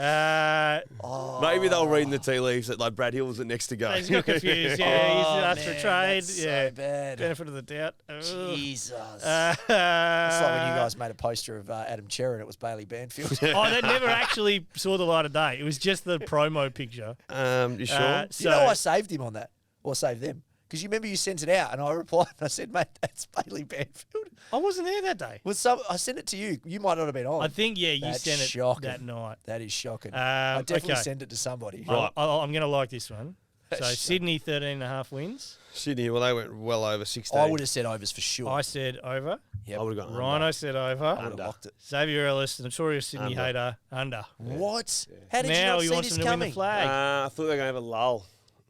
Oh.
Maybe they'll read in the tea leaves that like Brad Hill was the next to go.
He's got confused. Yeah, he's asked for
man,
trade.
that's
Yeah,
so bad.
benefit of the doubt. Ugh.
Jesus. It's
Uh,
like when you guys made a poster of Adam Cherry and it was Bailey Banfield.
Oh, that never actually saw the light of day. It was just the promo picture.
You sure?
So
You know I saved him on that, or saved them, because you remember you sent it out, and I replied and I said, "Mate, that's Bailey Banfield."
I wasn't there that day.
I sent it to you. You might not have been on.
I think you
That's
sent it
shocking.
that night.
That is shocking. I definitely
okay.
sent it to somebody.
Right.
I'm going to like this one.
That's
So
shocking.
Sydney 13.5 wins.
Sydney, well, they went well over 16.
I would have said overs for sure.
I said over.
Yep.
I would have gone
Rhino said over.
I would have
Under.
locked it.
Xavier Ellis, the notorious Sydney
Under.
hater, under.
What? How did
Now
you
he
not
wants
see
them
this
to win the
coming?
flag.
I thought they were going to have a lull.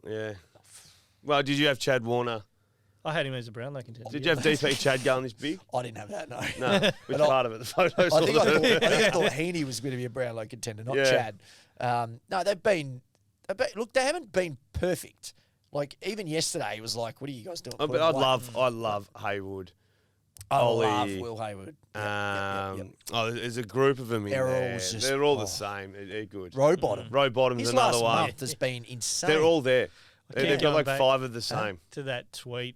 Yeah. Well, did you have Chad Warner?
I had him as a Brownlow contender.
Did you have DP Chad going this big?
I didn't have that. No.
No. Which
But I-
part of it? The photos?
I think
or
I
the-
thought Heaney was going to be a Brownlow contender, not
Yeah.
Chad. No, look, they haven't been perfect. Like even yesterday, it was like, "What are you guys doing?"
Oh, but I love Haywood.
I
Ollie,
love Will Hayward. Yep.
Oh, there's a group of them in
They're all
there.
just-
They're all
oh.
the same. They're good.
Row bottom.
Row bottom's
His
another
last
one.
month has been insane.
They're all there.
keep
They've got
going
like
back
5 of the same.
to that tweet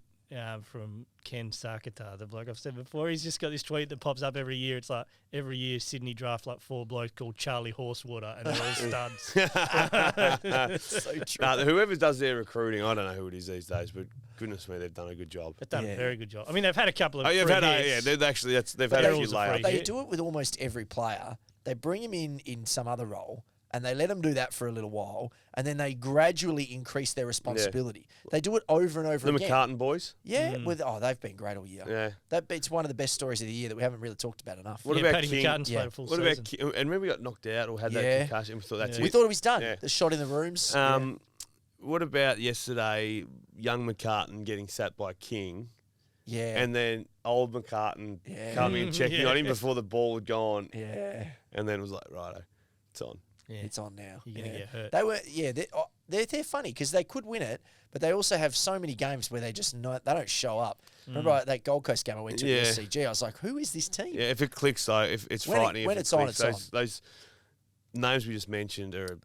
from Ken Sarkatar, the bloke I've said before. He's just got this tweet that pops up every year. It's like every year Sydney draft like 4 blokes called Charlie Horsewater, and they're all studs.
so true.
Nah, whoever does their recruiting, I don't know who it is these days, but goodness me, they've done a good job.
They've done
Yeah.
a very good job. I mean, they've had a couple of
Oh, you've
free
had
hits.
they've actually they've
But
had a
they're
few
also
layups.
free
They
hit.
do it with almost every player. They bring him in some other role, and they let them do that for a little while, and then they gradually increase their responsibility. They do it over and over
The
again.
McCartan boys.
Yeah, they've been great all year.
Yeah.
It's one of the best stories of the year that we haven't really talked about enough.
What
Yeah,
about
Paddy
King?
McCartan's
Yeah.
played a full
What
season.
about King? And remember, we got knocked out or had
Yeah.
that concussion. We thought that's
Yeah.
We
it.
thought it was done.
Yeah.
The shot in the rooms.
What about yesterday? Young McCartan getting sat by King,
yeah.
and then old McCartan
Yeah.
coming and checking
Yeah.
on him before the ball had gone,
Yeah.
and then it was like, righto, it's on.
Yeah.
It's on now.
You're going to get hurt.
They were, they're funny because they could win it, but they also have so many games where they just they don't show up. Remember that Gold Coast game I went to at SCG? I was like, who is this team?
Yeah, if it clicks though, if it's frightening.
When
if
it's
it
on,
clicks,
it's
those names we just mentioned are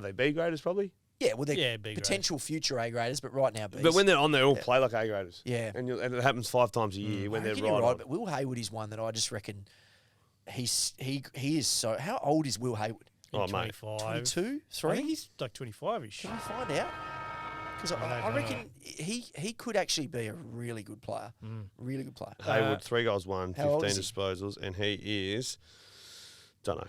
they B graders probably?
Yeah, well, they're
B
potential future A graders, but right now Bs.
But when they're on, they all play like A graders.
Yeah.
And it happens 5 times a year when
I
they're
reckon
right
you're
on.
but Will Hayward is one that I just reckon he is so. How old is Will Hayward?
Oh, mate.
25.
22,
I
3?
think he's like 25-ish.
Can we find out? Because I reckon he could actually be a really good player. Really good player.
Hayward, 3 goals, 1,
how old
15
is he?
disposals, and he is, don't know.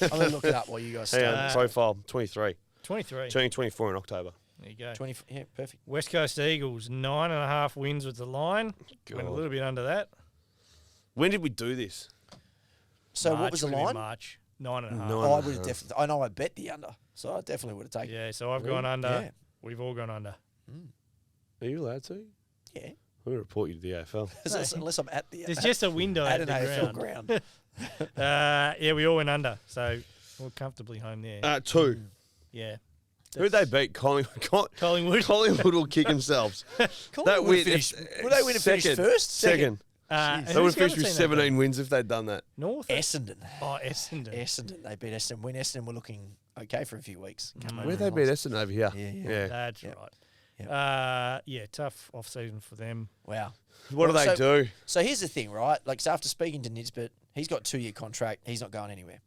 I'm going to look it up while you guys start.
Profile, 23.
23.
Turning 24 in October.
There you go.
20, yeah, perfect.
West Coast Eagles, 9.5 wins with the line. Went a
God.
little bit under that.
When did we do this?
So
March,
what was the
would have
line?
been March. 9.5.
Oh, I would have definitely. I know I bet the under, so I definitely would have taken.
Yeah, so I've
Really?
gone under.
Yeah.
We've all gone under.
Are you allowed to?
Yeah.
I'm going to report you to the AFL.
Unless I'm at the
There's just a window
at
at
an
the
AFL
ground.
ground.
Yeah, we all went under, so we're comfortably home there.
2.
Yeah.
Who'd they beat? Collingwood.
Collingwood.
Collingwood will kick themselves.
Collingwood
win-
would they win and finish first?
Second.
Who's
They would have
the other
finished with
team they
17
beat?
wins if they'd done that.
North?
Essendon.
Oh, Essendon.
Essendon. They beat Essendon. When Essendon were looking okay for a few weeks. Come over
Where'd they
and
beat
lost.
Essendon over here?
Yeah.
That's
Yep.
right.
Yep.
Yeah, tough off-season for them.
Wow.
What do they do?
So here's the thing, right? Like, so after speaking to Nisbet, he's got 2-year contract. He's not going anywhere.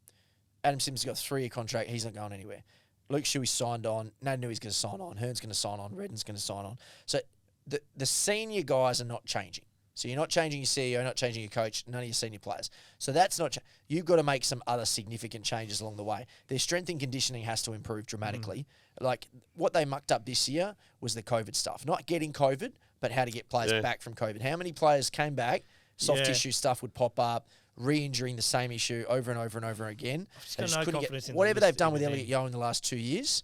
Adam Simmons got a 3-year contract. He's not going anywhere. Luke Shuey signed on. No knew he's going to sign on. Hearn's going to sign on. Redden's going to sign on. So the senior guys are not changing. So you're not changing your CEO, not changing your coach, none of your senior players. So that's not. You've got to make some other significant changes along the way. Their strength and conditioning has to improve dramatically. Like what they mucked up this year was the COVID stuff. Not getting COVID, but how to get players back from COVID. How many players came back? Soft tissue stuff would pop up. Re-injuring the same issue over and over and over again. They just couldn't get, whatever they've done with Elliot Yeo in the last 2 years,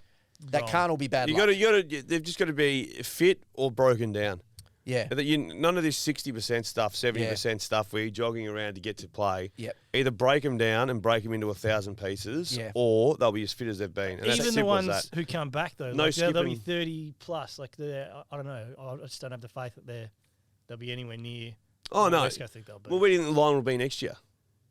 that can't all be bad luck.
They've just got to be fit or broken down.
Yeah.
None of this 60% stuff, 70% stuff where you're jogging around to get to play.
Yep.
Either break them down and break them into 1,000 pieces, or they'll be as fit as they've been. And
Even the ones who come back, though,
No
like, they'll be
skipping.
30 plus. Like, I don't know. I just don't have the faith that they'll be anywhere near.
Oh, no.
West Coast think they'll be.
Well, where do you think the line will be next year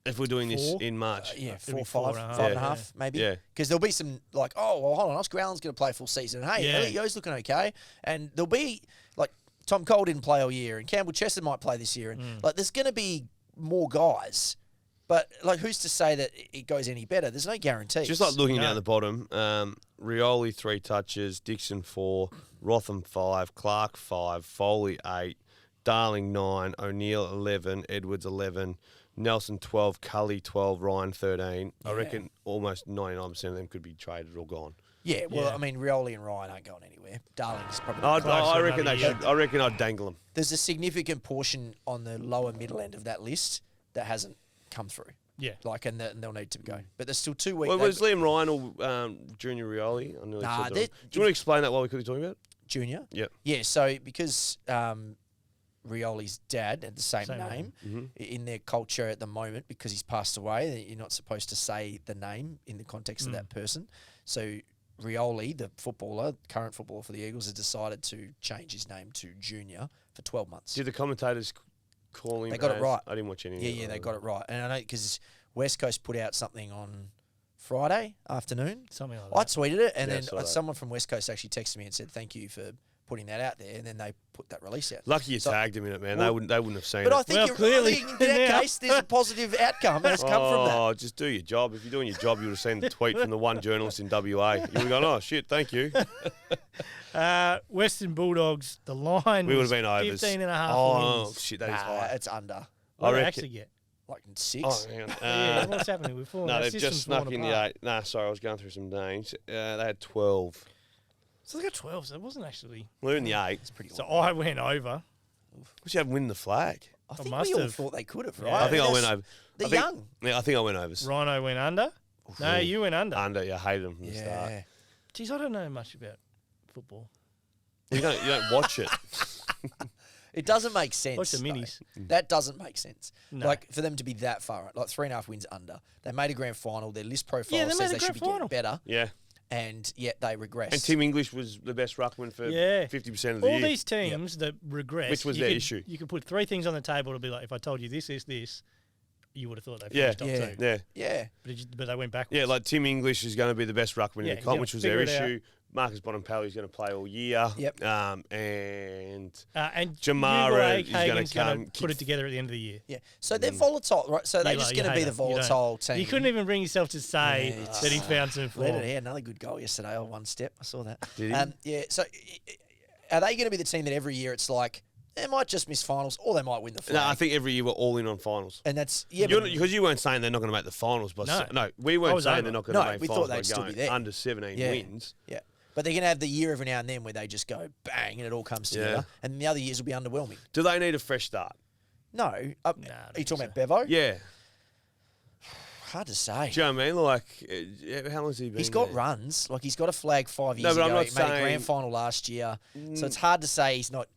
if we're doing this
4?
in March?
Yeah,
It'll be
4, 5,
4.5,
5.5, maybe.
Yeah.
Because there'll be some like, oh, well, hold on, Oscar Allen's going to play full season. Hey, Elliot Yeo's looking okay. And there'll be, like, Tom Cole didn't play all year, and Campbell Chester might play this year. And, like, there's going to be more guys. But, like, who's to say that it goes any better? There's no guarantees.
Just like looking down the bottom, Rioli 3 touches, Dixon 4, Rotham 5, Clark 5, Foley 8, Darling 9, O'Neill 11, Edwards 11, Nelson 12, Cully 12, Ryan 13. I reckon almost 99% of them could be traded or gone.
Yeah, well, I mean, Rioli and Ryan aren't going anywhere. Darling's probably.
I reckon they should. I reckon I'd dangle them.
There's a significant portion on the lower middle end of that list that hasn't come through.
Yeah.
Like, and they'll need to go. But there's still 2 weeks.
Well, was Liam Ryan or Junior Rioli? I nearly
Nah,
said that.
they-
Do you want to explain that while we're quickly talking about it?
Junior?
Yep.
Yeah, so because Rioli's dad had the same
Same
name
Mm-hmm.
in their culture at the moment, because he's passed away, you're not supposed to say the name in the context of that person. So Rioli, the footballer, current footballer for the Eagles, has decided to change his name to Junior for 12 months.
Did the commentators call him?
They got it right.
I didn't watch any.
Yeah, they got it right. And I know because West Coast put out something on Friday afternoon.
Something like
I
that.
tweeted it, and
Yeah, I
then
saw that.
someone from West Coast actually texted me and said, thank you for putting that out there, and then they put that release out.
Lucky you
So-
tagged him in it, man.
Well,
they wouldn't have seen
But
it.
I think
Well,
you're
clearly
right. In that
now.
case, there's a positive outcome that's come from that.
Oh, just do your job. If you're doing your job, you would have seen the tweet from the one journalist in WA. You would have gone, oh, shit, thank you.
Western Bulldogs, the line
We would
was
have been overs.
15.5
Oh,
wins.
shit, that is
Nah,
high.
it's under.
What did they
reckon-
actually get?
Like 6.
Oh, hang on.
Yeah, what's happening? We've fallen.
No,
Our
they've
system's
just snuck
fallen
in the
apart.
8. Nah, sorry, I was going through some names. They had 12.
So they got 12, so it wasn't actually.
Well, they're in the 8.
It's pretty
So
low.
I went over.
We should have win the flag.
I think
must
we all
have.
thought they could have,
Yeah.
right?
I think I
mean,
went
that's-
over.
They're
I think-
young.
Yeah, I think I went overs.
Rhino went under. No, you went under.
Under, yeah, I hated them from the start.
Yeah.
Jeez, I don't know much about football.
You don't watch it.
It doesn't make sense.
Watch the
though.
minis.
That doesn't make sense.
No.
Like, for them to be that far, like 3.5 wins under. They made a grand final. Their list profile
Yeah, they
says
made a
they should
grand
be getting
final.
better,
Yeah.
and yet they regress.
And Tim English was the best ruckman for 50% of the
All
year.
these teams that regress,
Which was
you
their
could,
issue.
You could put 3 things on the table to be like, if I told you this, you would have thought they
Yeah.
finished top
Yeah.
2.
Yeah.
Yeah.
But they went backwards.
Yeah, like Tim English is going to be the best ruckman in
Yeah,
the
he's
comp,
gonna
which was their
figure it out.
issue. Marcus Bonampelli is going to play all year.
Yep.
And
and
Jamara
Hugo
is gonna
Hagen's gonna
come
put it together at the end of the year.
Yeah. So they're volatile, right? So they're
You
just
like- you
going to be
hate
the
it. You don't-
volatile team.
You couldn't even bring yourself to say
Yeah, it's-
that he found some form.
Let it out. Another good goal yesterday on one step. I saw that.
Did he?
Yeah. So are they going to be the team that every year it's like they might just miss finals or they might win the flag?
No, I think every year we're all in on finals.
And that's but-
Because you weren't saying they're not going to make the finals. But
No.
we
I
weren't
was
saying
over.
they're not going
No,
to make
we
finals
thought they'd
by
still
going
be there.
under 17
Yeah.
wins.
Yeah. But they're going to have the year every now and then where they just go bang and it all comes together.
Yeah.
And the other years will be underwhelming.
Do they need a fresh start?
No.
I
Are
don't
you
think
talking about Bevo?
Yeah.
Hard to say.
Do you know what I mean? Like, how long has he been
He's got
there?
runs. Like, he's got a flag 5
No,
years
but I'm
ago.
not
He made a
saying-
grand final last year. So it's hard to say he's not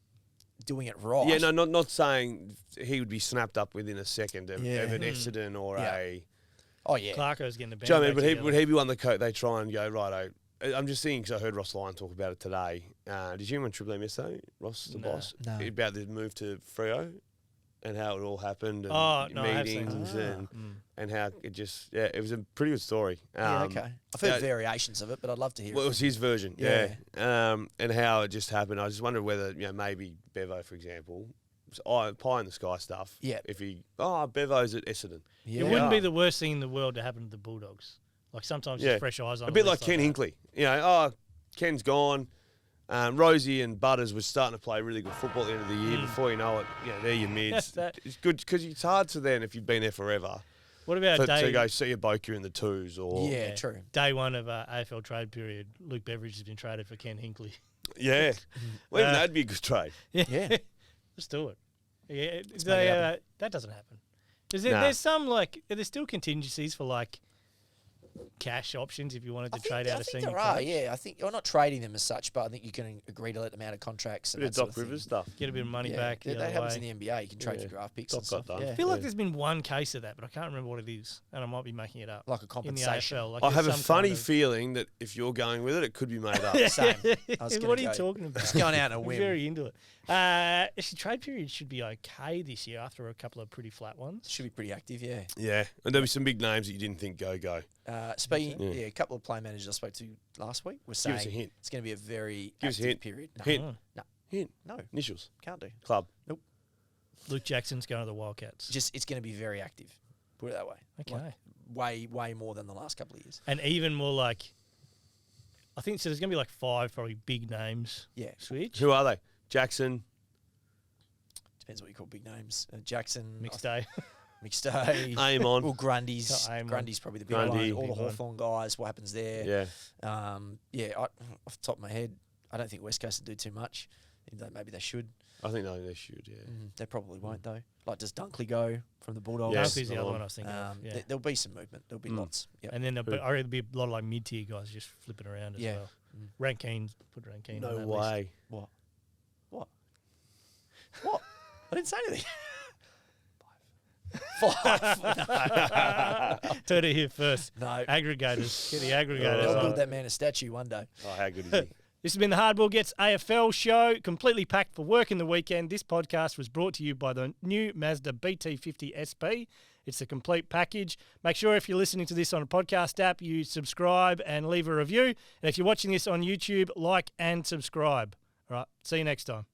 doing it right.
Yeah, no, not saying he would be snapped up within a second of,
Yeah.
of an Essendon or
Yeah.
a...
Oh, yeah.
Clarko's getting the band
Do you know what I mean?
back
But
together.
would he be one of the coat they try and go, righto. I'm just thinking, because I heard Ross Lyon talk about it today. Did you hear him on Triple M yesterday, Ross, the
No.
boss?
No.
About the move to Freo and how it all happened and
Oh, no, I have seen
meetings
that.
and how it just, it was a pretty good story.
Yeah, okay. I've heard
yeah.
variations of it, but I'd love to hear
Well, it
it.
was his version,
Yeah.
and how it just happened. I just wonder whether, maybe Bevo, for example, pie in the sky stuff.
Yeah.
If Bevo's at Essendon.
Yeah.
It wouldn't be the worst thing in the world to happen to the Bulldogs. Like sometimes
Yeah.
just fresh eyes on
A bit like
list
Ken
that.
Hinkley. Ken's gone. Rosie and Butters was starting to play really good football at the end of the year. Before you know it, they're your mids.
That-
It's good because it's hard to then, if you've been there forever,
What about
to go see a Boku in the twos or...
Yeah, true.
day one of AFL trade period? Luke Beveridge has been traded for Ken Hinkley.
Yeah. Well, even
Uh,
that'd be a good trade.
Yeah.
Let's do it. Yeah,
make it happen.
that doesn't happen.
Nah.
There's there's still contingencies for like cash options if you wanted to trade out a senior
there are,
coach.
yeah. I think you're not trading them as such, but I think you can agree to let them out of contracts and
Bit of
that sort
Doc
of
Rivers
thing.
stuff.
Get a bit of money
Yeah,
back. The
that
other
happens
way.
in the NBA. You can trade for draft picks
Doc
and stuff.
got done.
Yeah.
I feel like there's been one case of that, but I can't remember what it is, and I might be making it up.
Like a
in the
compensation.
AFL. Like
I have a
there's some
funny
kind of-
feeling that if you're going with it, it could be made up.
Same. I was gonna
What are you
go-
talking about?
Just going out on a
I'm
whim.
very into it. Actually, trade period should be okay this year after a couple of pretty flat ones.
Should be pretty active, yeah.
Yeah. And there'll be some big names that you didn't think go.
Speaking,
Yeah.
a couple of play managers I spoke to last week were
Give
saying
us a hint.
it's going to be a very
Give us a
active
hint.
period. No,
Hint.
Oh.
Hint.
no,
Initials.
can't do.
Club.
Luke Jackson's going to the Wildcats.
Just it's going to be very active. Put it that way.
Okay.
Like, way more than the last couple of years.
And even more like, I think so. There's going to be like 5 probably big names.
Yeah,
Switch.
Who are they? Jackson.
depends what you call big names. Jackson,
Mixed day.
McStay.
Amon.
Well, Grundy's.
Got Amon.
Grundy's probably the big
Grundy.
one. All the
Big one.
Hawthorn guys. What happens there?
Yeah.
Off the top of my head, I don't think West Coast will do too much. Even though maybe they should.
I think they should, yeah.
They probably won't though. Like, does Dunkley go from the Bulldogs?
Yes.
Dunkley's the
go
other
on.
one I was thinking of. Yeah.
There'll be some movement. There'll be lots. Yep.
And then I reckon there'll be a lot of like mid-tier guys just flipping around as
Yeah.
well. Rankine, put Rankine on
No
that list.
way.
What? I didn't say anything. 5. No.
Turn it here first.
No.
Aggregators. Get the aggregators
They'll
on.
build that man a statue one day.
Oh, how good is he?
This has been the Hardball Gets AFL show, completely packed for work in the weekend. This podcast was brought to you by the new Mazda BT50 SP. It's a complete package. Make sure if you're listening to this on a podcast app, you subscribe and leave a review. And if you're watching this on YouTube, like and subscribe. All right, see you next time.